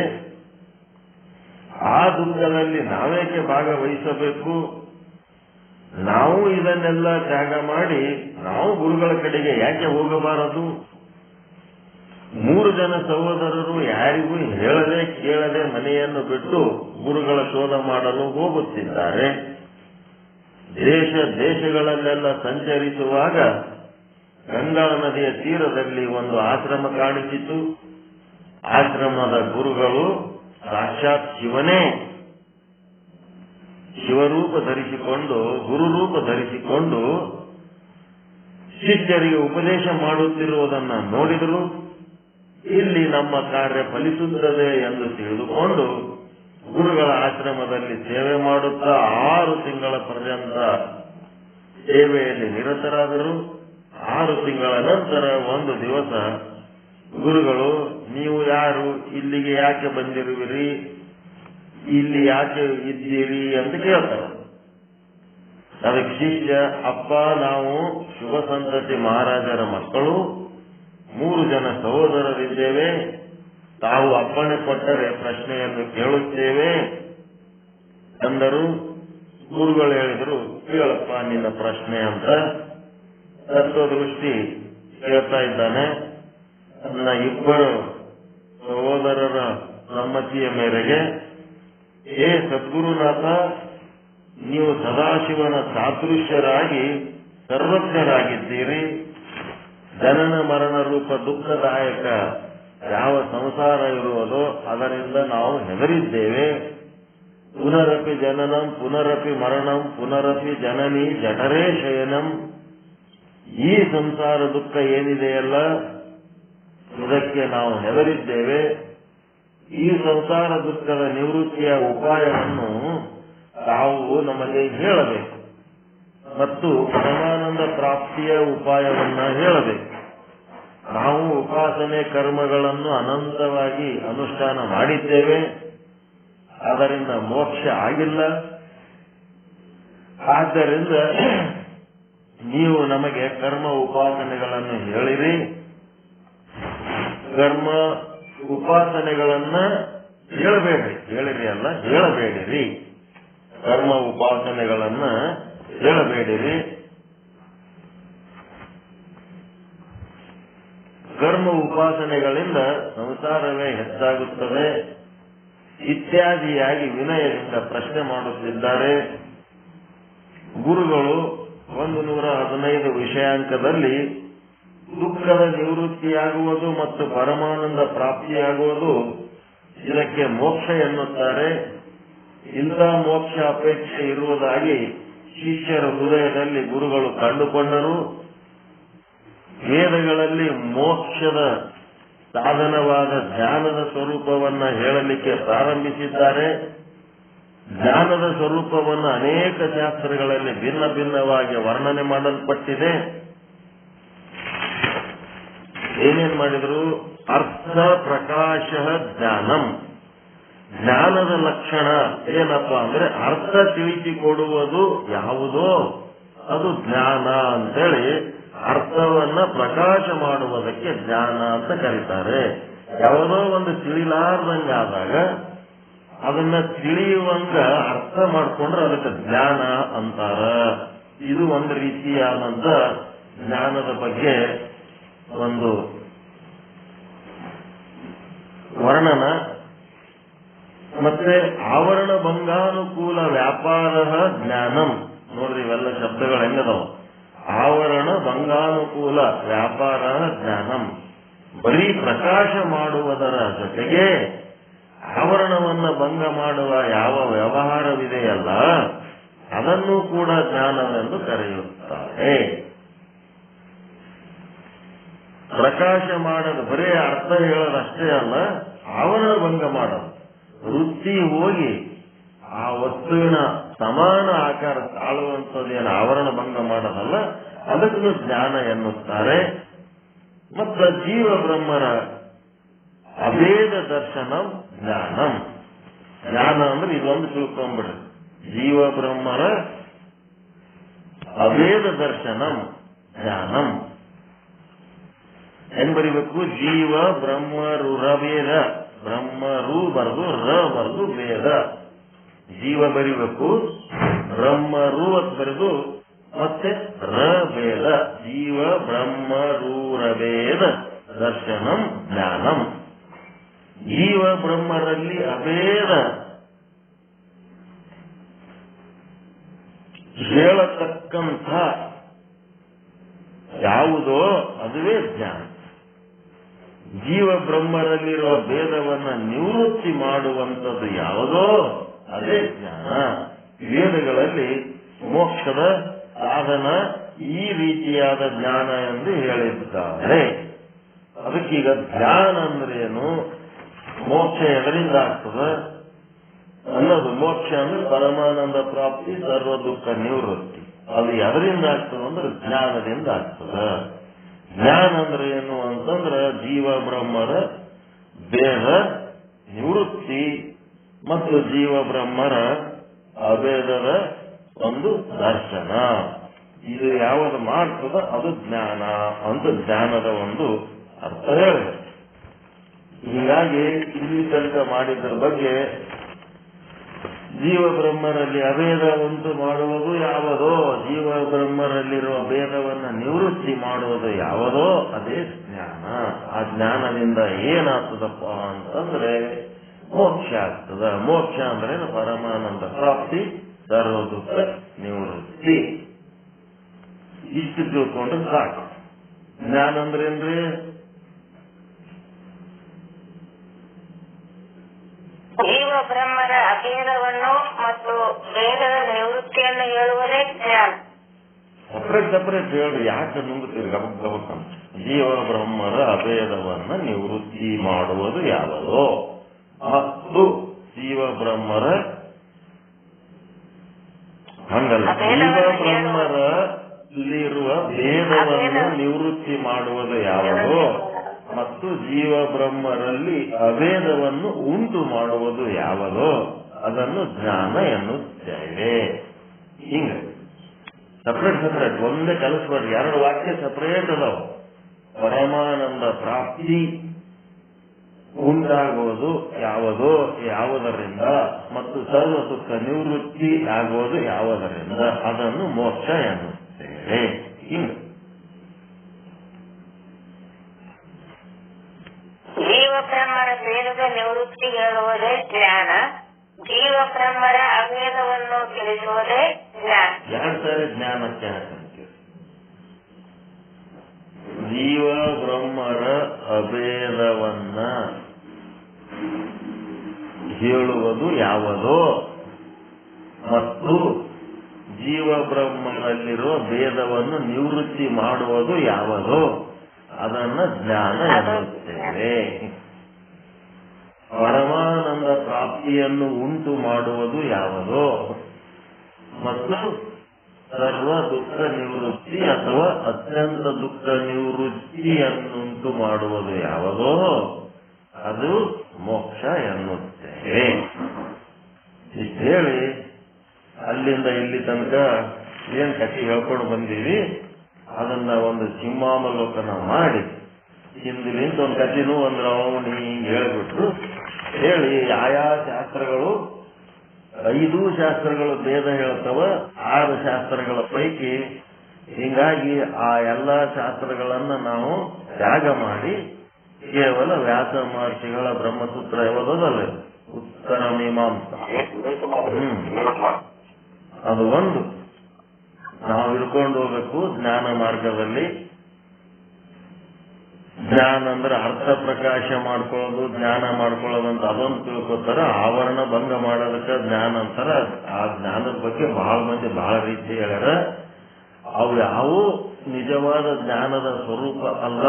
ಆ ದುಃಖದಲ್ಲಿ ನಾವೇಕೆ ಭಾಗವಹಿಸಬೇಕು? ನಾವು ಇದನ್ನೆಲ್ಲ ತ್ಯಾಗ ಮಾಡಿ ನಾವು ಗುರುಗಳ ಕಡೆಗೆ ಯಾಕೆ ಹೋಗಬಾರದು? 3 ಜನ ಸಹೋದರರು ಯಾರಿಗೂ ಹೇಳದೆ ಕೇಳದೆ ಮನೆಯನ್ನು ಬಿಟ್ಟು ಗುರುಗಳ ಶೋಧ ಮಾಡಲು ಹೋಗುತ್ತಿದ್ದಾರೆ. ದೇಶ ದೇಶಗಳಲ್ಲೆಲ್ಲ ಸಂಚರಿಸುವಾಗ ಗಂಗಾ ನದಿಯ ತೀರದಲ್ಲಿ ಒಂದು ಆಶ್ರಮ ಕಾಣಿಸಿತು. ಆಶ್ರಮದ ಗುರುಗಳು ಸಾಕ್ಷಾತ್ ಶಿವನೇ ಶಿವರೂಪ ಧರಿಸಿಕೊಂಡು, ಗುರುರೂಪ ಧರಿಸಿಕೊಂಡು ಶಿಷ್ಯರಿಗೆ ಉಪದೇಶ ಮಾಡುತ್ತಿರುವುದನ್ನ ನೋಡಿದರು. ಇಲ್ಲಿ ನಮ್ಮ ಕಾರ್ಯ ಫಲಿಸುತ್ತದೆ ಎಂದು ತಿಳಿದುಕೊಂಡು ಗುರುಗಳ ಆಶ್ರಮದಲ್ಲಿ ಸೇವೆ ಮಾಡುತ್ತಾ 6 ತಿಂಗಳ ಪರ್ಯಂತ ಸೇವೆಯಲ್ಲಿ ನಿರತರಾದರು. 6 ತಿಂಗಳ ನಂತರ ಒಂದು ದಿವಸ ಗುರುಗಳು, ನೀವು ಯಾರು, ಇಲ್ಲಿಗೆ ಯಾಕೆ ಬಂದಿರುವಿರಿ, ಇಲ್ಲಿ ಯಾಕೆ ಇದ್ದೀರಿ ಅಂತ ಕೇಳ್ತಾರೆ. ಅದಕ್ಕೆ ಶಿಷ್ಯ, ಅಪ್ಪ ನಾವು ಶುಭ ಸಂತತಿ ಮಹಾರಾಜರ ಮಕ್ಕಳು, 3 ಜನ ಸಹೋದರರಿದ್ದೇವೆ. ತಾವು ಅಪ್ಪಣೆ ಕೊಟ್ಟರೆ ಪ್ರಶ್ನೆಯನ್ನು ಕೇಳುತ್ತೇವೆ ಅಂದರು. ಗುರುಗಳು ಹೇಳಿದರು, ಕೇಳಪ್ಪ ನಿನ್ನ ಪ್ರಶ್ನೆ ಅಂತ. ತತ್ವದೃಷ್ಟಿ ಕೇಳ್ತಾ ಇದ್ದಾನೆ. ನನ್ನ 2 ಸಹೋದರರ ಸಮ್ಮತಿಯ ಮೇರೆಗೆ, ಹೇ ಸದ್ಗುರುನಾಥ, ನೀವು ಸದಾಶಿವನ ಸಾದೃಶ್ಯರಾಗಿ ಸರ್ವಜ್ಞರಾಗಿದ್ದೀರಿ. ಜನನ ಮರಣ ರೂಪ ದುಃಖದಾಯಕ ಯಾವ ಸಂಸಾರ ಇರುವುದೋ ಅದರಿಂದ ನಾವು ಹೆದರಿದ್ದೇವೆ. ಪುನರಪಿ ಜನನಂ ಪುನರಪಿ ಮರಣಂ ಪುನರಪಿ ಜನನಿ ಜಠರೇ ಶಯನಂ. ಈ ಸಂಸಾರ ದುಃಖ ಏನಿದೆಯಲ್ಲ ಇದಕ್ಕೆ ನಾವು ಹೆದರಿದ್ದೇವೆ. ಈ ಸಂಸಾರ ದುಃಖದ ನಿವೃತ್ತಿಯ ಉಪಾಯವನ್ನು ತಾವು ನಮಗೆ ಹೇಳಬೇಕು ಮತ್ತು ಪರಮಾನಂದ ಪ್ರಾಪ್ತಿಯ ಉಪಾಯವನ್ನ ಹೇಳಬೇಕು. ನಾವು ಉಪಾಸನೆ ಕರ್ಮಗಳನ್ನು ಅನಂತವಾಗಿ ಅನುಷ್ಠಾನ ಮಾಡಿದ್ದೇವೆ, ಅದರಿಂದ ಮೋಕ್ಷ ಆಗಿಲ್ಲ. ಆದ್ದರಿಂದ ನೀವು ನಮಗೆ ಕರ್ಮ ಉಪಾಸನೆಗಳನ್ನು ಹೇಳಿರಿ. ಕರ್ಮ ಉಪಾಸನೆಗಳನ್ನ ಹೇಳಬೇಡ್ರಿ, ಹೇಳಿರಿ ಅಲ್ಲ, ಹೇಳಬೇಡಿರಿ. ಕರ್ಮ ಉಪಾಸನೆಗಳನ್ನ ಹೇಳಬೇಡಿರಿ. ಕರ್ಮ ಉಪಾಸನೆಗಳಿಂದ ಸಂಸಾರವೇ ಹೆಚ್ಚಾಗುತ್ತದೆ ಇತ್ಯಾದಿಯಾಗಿ ವಿನಯದಿಂದ ಪ್ರಶ್ನೆ ಮಾಡುತ್ತಿದ್ದಾರೆ. ಗುರುಗಳು 115 ವಿಷಯಾಂಕದಲ್ಲಿ ದುಃಖದ ನಿವೃತ್ತಿಯಾಗುವುದು ಮತ್ತು ಪರಮಾನಂದ ಪ್ರಾಪ್ತಿಯಾಗುವುದು ಇದಕ್ಕೆ ಮೋಕ್ಷ ಎನ್ನುತ್ತಾರೆ. ಇಂಥ ಮೋಕ್ಷ ಅಪೇಕ್ಷೆ ಇರುವುದಾಗಿ ಶಿಷ್ಯರ ಹೃದಯದಲ್ಲಿ ಗುರುಗಳು ಕಂಡುಕೊಂಡರು. ವೇದಗಳಲ್ಲಿ ಮೋಕ್ಷದ ಸಾಧನವಾದ ಜ್ಞಾನದ ಸ್ವರೂಪವನ್ನ ಹೇಳಲಿಕ್ಕೆ ಪ್ರಾರಂಭಿಸಿದ್ದಾರೆ. ಜ್ಞಾನದ ಸ್ವರೂಪವನ್ನು ಅನೇಕ ಶಾಸ್ತ್ರಗಳಲ್ಲಿ ಭಿನ್ನ ಭಿನ್ನವಾಗಿ ವರ್ಣನೆ ಮಾಡಲ್ಪಟ್ಟಿದೆ. ಏನೇನ್ ಮಾಡಿದ್ರು? ಅರ್ಥ ಪ್ರಕಾಶ ಜ್ಞಾನಂ. ಜ್ಞಾನದ ಲಕ್ಷಣ ಏನಪ್ಪ ಅಂದ್ರೆ ಅರ್ಥ ತಿಳಿಸಿಕೊಡುವುದು ಯಾವುದೋ ಅದು ಜ್ಞಾನ ಅಂತೇಳಿ ಅರ್ಥವನ್ನ ಪ್ರಕಾಶ ಮಾಡುವುದಕ್ಕೆ ಜ್ಞಾನ ಅಂತ ಕರೀತಾರೆ. ಯಾವುದೋ ಒಂದು ತಿಳಿಲಾರ್ದಂಗಾದಾಗ ಅದನ್ನ ತಿಳಿಯುವಂಗ ಅರ್ಥ ಮಾಡ್ಕೊಂಡ್ರೆ ಅದಕ್ಕೆ ಜ್ಞಾನ ಅಂತಾರ. ಇದು ಒಂದು ರೀತಿಯಾದಂತ ಜ್ಞಾನದ ಬಗ್ಗೆ ಒಂದು ವರ್ಣನ. ಮತ್ತೆ ಆವರಣ ಭಂಗಾನುಕೂಲ ವ್ಯಾಪಾರ ಜ್ಞಾನಂ. ನೋಡ್ರಿ ಇವೆಲ್ಲ ಶಬ್ದಗಳು ಹೆಂಗದವು. ಆವರಣ ಭಂಗಾನುಕೂಲ ವ್ಯಾಪಾರ ಜ್ಞಾನಂ. ಬರೀ ಪ್ರಕಾಶ ಮಾಡುವುದರ ಜೊತೆಗೆ ಆವರಣವನ್ನ ಭಂಗ ಮಾಡುವ ಯಾವ ವ್ಯವಹಾರವಿದೆಯಲ್ಲ ಅದನ್ನು ಕೂಡ ಜ್ಞಾನವೆಂದು ಕರೆಯುತ್ತಾರೆ. ಪ್ರಕಾಶ ಮಾಡೋದು ಬರೀ ಅರ್ಥ ಹೇಳೋದಷ್ಟೇ ಅಲ್ಲ, ಆವರಣ ಭಂಗ ಮಾಡೋದು. ವೃತ್ತಿ ಹೋಗಿ ಆ ವಸ್ತುವಿನ ಸಮಾನ ಆಕಾರ ತಾಳುವಂಥದ್ದೇನು ಆವರಣ ಭಂಗ ಮಾಡೋದಲ್ಲ, ಅದಕ್ಕೂ ಜ್ಞಾನ ಎನ್ನುತ್ತಾರೆ. ಮತ್ತು ಜೀವ ಬ್ರಹ್ಮರ ಅಭೇದ ದರ್ಶನಂ ಜ್ಞಾನಂ. ಜ್ಞಾನ ಅಂದ್ರೆ ಇದೊಂದು ತಿಳ್ಕೊಂಡ್ಬಿಡ್ರಿ. ಜೀವ ಬ್ರಹ್ಮರ ಅಭೇದ ದರ್ಶನಂ ಜ್ಞಾನಂ. ಹೆಂಗ್ ಬರಿಬೇಕು? ಜೀವ ಬ್ರಹ್ಮರುರಭೇದ. ಬ್ರಹ್ಮರು ಬರೆದು ರ ಬರೆದು ಭೇದ. ಜೀವ ಬರಿಬೇಕು, ಬ್ರಹ್ಮರು ಅಂತ ಬರೆದು ಮತ್ತೆ ರ ಭೇದ. ಜೀವ ಬ್ರಹ್ಮರೂರಭೇದ ದರ್ಶನಂ ಜ್ಞಾನಂ. ಜೀವ ಬ್ರಹ್ಮರಲ್ಲಿ ಅಭೇದ ಹೇಳತಕ್ಕಂಥ ಯಾವುದೋ ಅದುವೇ ಜ್ಞಾನ. ಜೀವ ಬ್ರಹ್ಮರಲ್ಲಿರುವ ಭೇದವನ್ನ ನಿವೃತ್ತಿ ಮಾಡುವಂಥದ್ದು ಯಾವುದೋ ಅದೇ ಜ್ಞಾನ. ವೇದಗಳಲ್ಲಿ ಮೋಕ್ಷದ ಸಾಧನ ಈ ರೀತಿಯಾದ ಜ್ಞಾನ ಎಂದು ಹೇಳಿದ್ದಾರೆ. ಅದಕ್ಕೀಗ ಜ್ಞಾನ ಅಂದ್ರೇನು, ಮೋಕ್ಷ ಎದರಿಂದ ಆಗ್ತದೆ ಅನ್ನೋದು. ಮೋಕ್ಷ ಅಂದ್ರೆ ಪರಮಾನಂದ ಪ್ರಾಪ್ತಿ, ಸರ್ವ ದುಃಖ ನಿವೃತ್ತಿ. ಅದು ಎದರಿಂದ ಆಗ್ತದೆ ಅಂದ್ರೆ ಜ್ಞಾನದಿಂದ ಆಗ್ತದೆ. ಜ್ಞಾನ ಅಂದ್ರೆ ಏನು ಅಂತಂದ್ರೆ ಜೀವ ಬ್ರಹ್ಮರ ಭೇದ ನಿವೃತ್ತಿ ಮತ್ತು ಜೀವ ಬ್ರಹ್ಮರ ಅಭೇದದ ಒಂದು ದರ್ಶನ. ಇದು ಯಾವುದು ಮಾಡ್ತದ ಅದು ಜ್ಞಾನ ಅಂತ ಜ್ಞಾನದ ಒಂದು ಅರ್ಥ ಹೇಳಿದೆ. ಹೀಗಾಗಿ ಇಲ್ಲಿ ತನಕ ಮಾಡಿದ್ರ ಬಗ್ಗೆ ಜೀವ ಬ್ರಹ್ಮರಲ್ಲಿ ಅಭೇದ ಉಂಟು ಮಾಡುವುದು ಯಾವುದೋ, ಜೀವ ಬ್ರಹ್ಮರಲ್ಲಿರುವ ಭೇದವನ್ನು ನಿವೃತ್ತಿ ಮಾಡುವುದು ಯಾವುದೋ ಅದೇ ಜ್ಞಾನ. ಆ ಜ್ಞಾನದಿಂದ ಏನಾಗ್ತದಪ್ಪ ಅಂತಂದ್ರೆ ಮೋಕ್ಷ ಆಗ್ತದ. ಮೋಕ್ಷ ಅಂದ್ರೆ ಪರಮಾನಂದ ಪ್ರಾಪ್ತಿ, ಸರ್ವ ದುಃಖ ನಿವೃತ್ತಿ. ಇಷ್ಟು ತಿಳ್ಕೊಂಡ್ರೆ ಸಾಕು. ಜ್ಞಾನ ಅಂದ್ರೇನ್ರಿ? ಜೀವ ಬ್ರಹ್ಮರ ಅಭೇದವನ್ನು ಮತ್ತು ಭೇದದ ನಿವೃತ್ತಿಯನ್ನು ಹೇಳುವುದೇ ಜ್ಞಾನ. ಸಪರೇಟ್ ಹೇಳ್ರಿ, ಯಾಕೆ ನುಂಗುತ್ತೀರಿ ಗಬಕ್ ಗಬಕ್ ಅಂತ. ಜೀವ ಬ್ರಹ್ಮರ ಅಭೇದವನ್ನ ನಿವೃತ್ತಿ ಮಾಡುವುದು ಯಾವುದೋ ಮತ್ತು ಜೀವ ಬ್ರಹ್ಮರ ಹಂಗಲ್ಲ, ಜೀವ ಬ್ರಹ್ಮರಲ್ಲಿರುವ ಭೇದವನ್ನು ನಿವೃತ್ತಿ ಮಾಡುವುದು ಯಾವುದೋ ಮತ್ತು ಜೀವ ಬ್ರಹ್ಮರಲ್ಲಿ ಅಭೇದವನ್ನು ಉಂಟು ಮಾಡುವುದು ಯಾವುದೋ ಅದನ್ನು ಜ್ಞಾನ ಎನ್ನುತ್ತೇವೆ. ಹಿಂಗ ಸಪರೇಟ್ ಒಂದೇ ಕಲಿಸ್ಬೇಡ್ರಿ. 2 ವಾಕ್ಯ ಸಪರೇಟ್ ಅದಾವ. ಪರಮಾನಂದ ಪ್ರಾಪ್ತಿ ಉಂಟಾಗುವುದು ಯಾವುದೋ ಯಾವುದರಿಂದ ಮತ್ತು ಸರ್ವ ದುಃಖ ನಿವೃತ್ತಿ ಆಗುವುದು ಯಾವುದರಿಂದ ಅದನ್ನು ಮೋಕ್ಷ ಎನ್ನುತ್ತೇವೆ. ಹಿಂಗ ಜೀವ ಬ್ರಹ್ಮರ ಭೇದದ ನಿವೃತ್ತಿ ಹೇಳುವುದೇ ಜ್ಞಾನ. ಜೀವ ಬ್ರಹ್ಮರ ಅಭೇದವನ್ನು ತಿಳಿಸುವುದೇ ಎರಡು ಸಾರಿ ಜ್ಞಾನಕ್ಕೆ ಹಾಕಂತೀವಿ. ಜೀವ ಬ್ರಹ್ಮರ ಅಭೇದವನ್ನ ಹೇಳುವುದು ಯಾವುದೋ ಮತ್ತು ಜೀವ ಬ್ರಹ್ಮರಲ್ಲಿರುವ ಭೇದವನ್ನು ನಿವೃತ್ತಿ ಮಾಡುವುದು ಯಾವುದೋ ಅದನ್ನ ಜ್ಞಾನ ಎನ್ನುತ್ತೇವೆ. ಪರಮಾನಂದ ಪ್ರಾಪ್ತಿಯನ್ನು ಉಂಟು ಮಾಡುವುದು ಯಾವುದೋ ಮತ್ತು ಸರ್ವ ದುಃಖ ನಿವೃತ್ತಿ ಅಥವಾ ಅತ್ಯಂತ ದುಃಖ ನಿವೃತ್ತಿಯನ್ನುಂಟು ಮಾಡುವುದು ಯಾವುದೋ ಅದು ಮೋಕ್ಷ ಎನ್ನುತ್ತೇವೆ. ಇಷ್ಟು ಹೇಳಿ ಅಲ್ಲಿಂದ ಇಲ್ಲಿ ತನಕ ಏನ್ ಕಥೆ ಹೇಳ್ಕೊಂಡು ಬಂದೀವಿ ಅದನ್ನ ಒಂದು ಸಿಂಹಾವಲೋಕನ ಮಾಡಿ ಹಿಂದಿಲಿಂದ ಒಂದು ಕಥೆನೂ ಒಂದು ರೌಂಡ್ ಹಿಂಗೆ ಹೇಳ್ಬಿಟ್ರು. ಹೇಳಿ ಆಯಾ ಶಾಸ್ತ್ರಗಳು 5 ಶಾಸ್ತ್ರಗಳು ಭೇದ ಹೇಳ್ತವ, 6 ಶಾಸ್ತ್ರಗಳ ಪೈಕಿ ಹಿಂಗಾಗಿ ಆ ಎಲ್ಲ ಶಾಸ್ತ್ರಗಳನ್ನ ನಾವು ತ್ಯಾಗ ಮಾಡಿ ಕೇವಲ ವ್ಯಾಸ ಮಹರ್ಷಿಗಳ ಬ್ರಹ್ಮಸೂತ್ರ ಯಾವುದಲ್ಲ ಉತ್ತರ ಮೀಮಾಂಸ ಅದು ಒಂದು ನಾವು ಹಿಡ್ಕೊಂಡು ಹೋಗ್ಬೇಕು. ಜ್ಞಾನ ಮಾರ್ಗದಲ್ಲಿ ಜ್ಞಾನ ಅಂದ್ರೆ ಅರ್ಥ ಪ್ರಕಾಶ ಮಾಡ್ಕೊಳ್ಳೋದು, ಜ್ಞಾನ ಮಾಡ್ಕೊಳ್ಳೋದಂತ ಅದೊಂದು ತಿಳ್ಕೊತಾರ. ಆವರಣ ಭಂಗ ಮಾಡೋದಕ್ಕೆ ಜ್ಞಾನ ಅಂತಾರ. ಆ ಜ್ಞಾನದ ಬಗ್ಗೆ ಬಹಳ ಮಂದಿ ಬಹಳ ರೀತಿ ಹೇಳ್ಯಾರ. ಅವು ಯಾವೂ ನಿಜವಾದ ಜ್ಞಾನದ ಸ್ವರೂಪ ಅಲ್ಲ.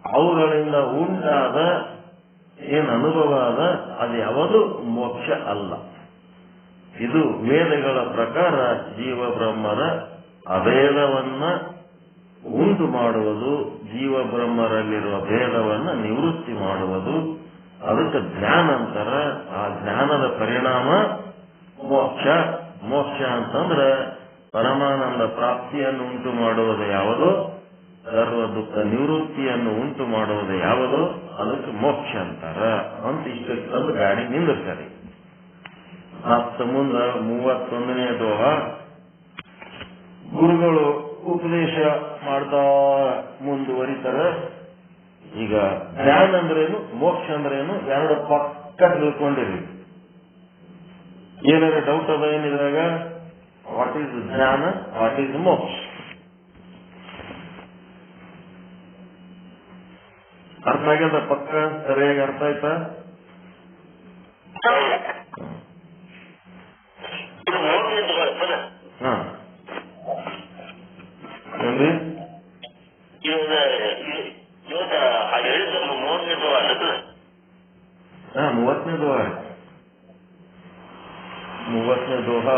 ಅವುಗಳಿಂದ ಉಂಟಾದ ಏನ್ ಅನುಭವ ಅದ ಅದು ಯಾವುದು ಮೋಕ್ಷ ಅಲ್ಲ. ಇದು ವೇದಗಳ ಪ್ರಕಾರ ಜೀವ ಬ್ರಹ್ಮರ ಅಭೇದವನ್ನ ಉಂಟು ಮಾಡುವುದು, ಜೀವ ಬ್ರಹ್ಮರಲ್ಲಿರುವ ಭೇದವನ್ನ ನಿವೃತ್ತಿ ಮಾಡುವುದು, ಅದಕ್ಕೆ ಜ್ಞಾನ ಅಂತಾರ. ಆ ಜ್ಞಾನದ ಪರಿಣಾಮ ಮೋಕ್ಷ. ಮೋಕ್ಷ ಅಂತಂದ್ರೆ ಪರಮಾನಂದ ಪ್ರಾಪ್ತಿಯನ್ನು ಉಂಟು ಮಾಡುವುದು ಯಾವುದೋ, ಸರ್ವ ದುಃಖ ನಿವೃತ್ತಿಯನ್ನು ಉಂಟು ಮಾಡುವುದು ಯಾವುದೋ ಅದಕ್ಕೆ ಮೋಕ್ಷ ಅಂತಾರ ಅಂತ ಇಷ್ಟಕ್ಕೆ ತಂದು ಗಾಡಿ ನಿಂದಿರ್ತಾರೆ. ಮತ್ತ ಮುಂದ 31ನೇ ದೋಹ ಗುರುಗಳು ಉಪದೇಶ ಮಾಡ್ತಾ ಮುಂದುವರಿತಾರ. ಈಗ ಜ್ಞಾನ ಅಂದ್ರೇನು, ಮೋಕ್ಷ ಅಂದ್ರೇನು ಎರಡು ಪಕ್ಕ ತಿಳ್ಕೊಂಡಿರಿ. ಏನಾರ ಡೌಟ್ ಅದ ಏನಿದ್ರಾಗ? ವಾಟ್ ಈಸ್ ಜ್ಞಾನ, ವಾಟ್ ಈಸ್ ಮೋಕ್ಷ? ಅರ್ಥ ಆಗ್ಯದ? ಪಕ್ಕ ಸರಿಯಾಗಿ ಅರ್ಥ ಆಯ್ತಾ? ಏನ್ರಿ ಹಾ 30ನೇ ದೋಹ. 30ನೇ ದೋಹ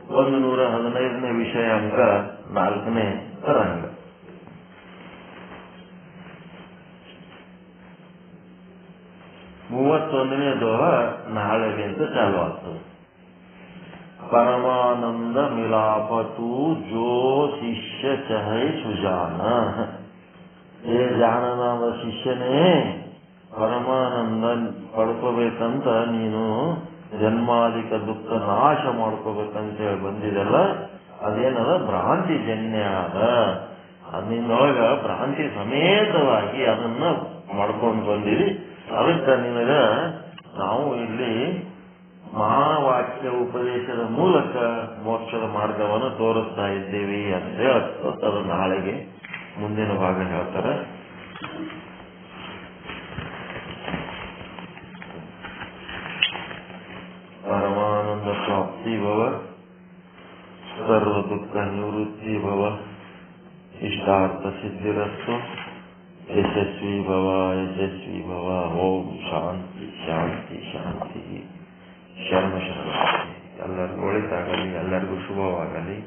115ನೇ ವಿಷಯ ಅಂಕ 4ನೇ ತರಂಗ. 31ನೇ ದೋಹ ನಾಳೆಗಿಂತ ಚಾಲು ಆಗ್ತದೆ. ಪರಮಾನಂದ ಮಿಲಾಪತು ಜೋ ಶಿಷ್ಯ ಚಹೈ ಸುಜಾನ. ಏ ಜಾನನಾದ ಶಿಷ್ಯನೇ, ಪರಮಾನಂದ ಪಡ್ಕೋಬೇಕಂತ ನೀನು ಜನ್ಮಾಧಿಕ ದುಃಖ ನಾಶ ಮಾಡ್ಕೋಬೇಕಂತ ಹೇಳಿ ಬಂದಿದೆಲ್ಲ ಅದೇನದ ಭ್ರಾಂತಿ ಜನ್ಯ ಅದ. ನಿನ್ನೊಳಗ ಭ್ರಾಂತಿ ಸಮೇತವಾಗಿ ಅದನ್ನ ಮಾಡ್ಕೊಂಡು ಬಂದಿರಿ. ಅದಕ್ಕೆ ನಿನಗ ನಾವು ಇಲ್ಲಿ ಮಹಾವಾಕ್ಯ ಉಪದೇಶದ ಮೂಲಕ ಮೋಕ್ಷದ ಮಾರ್ಗವನ್ನು ತೋರಿಸ್ತಾ ಇದ್ದೇವೆ ಅಂತ ಹೇಳಿ ನಾಳೆಗೆ ಮುಂದಿನ ಭಾಗ ಹೇಳ್ತಾರೆ. ಪರಮಾನಂದ ಪ್ರಾಪ್ತಿ ಭವ, ಸರ್ವ ದುಃಖ ನಿವೃತ್ತಿ ಭವ, ಇಷ್ಟಾರ್ಥ ಸಿದ್ಧಿರಸ್ತು, ಯಶಸ್ವಿ ಭವ ಯಶಸ್ವಿ ಭವ. ಓಂ ಶಾಂತಿ ಶಾಂತಿ ಶಾಂತಿ. ಶರಣ ಶರಣಾರ್ಥಿ. ಎಲ್ಲರಿಗೂ ಒಳಿತಾಗಲಿ, ಎಲ್ಲರಿಗೂ ಶುಭವಾಗಲಿ.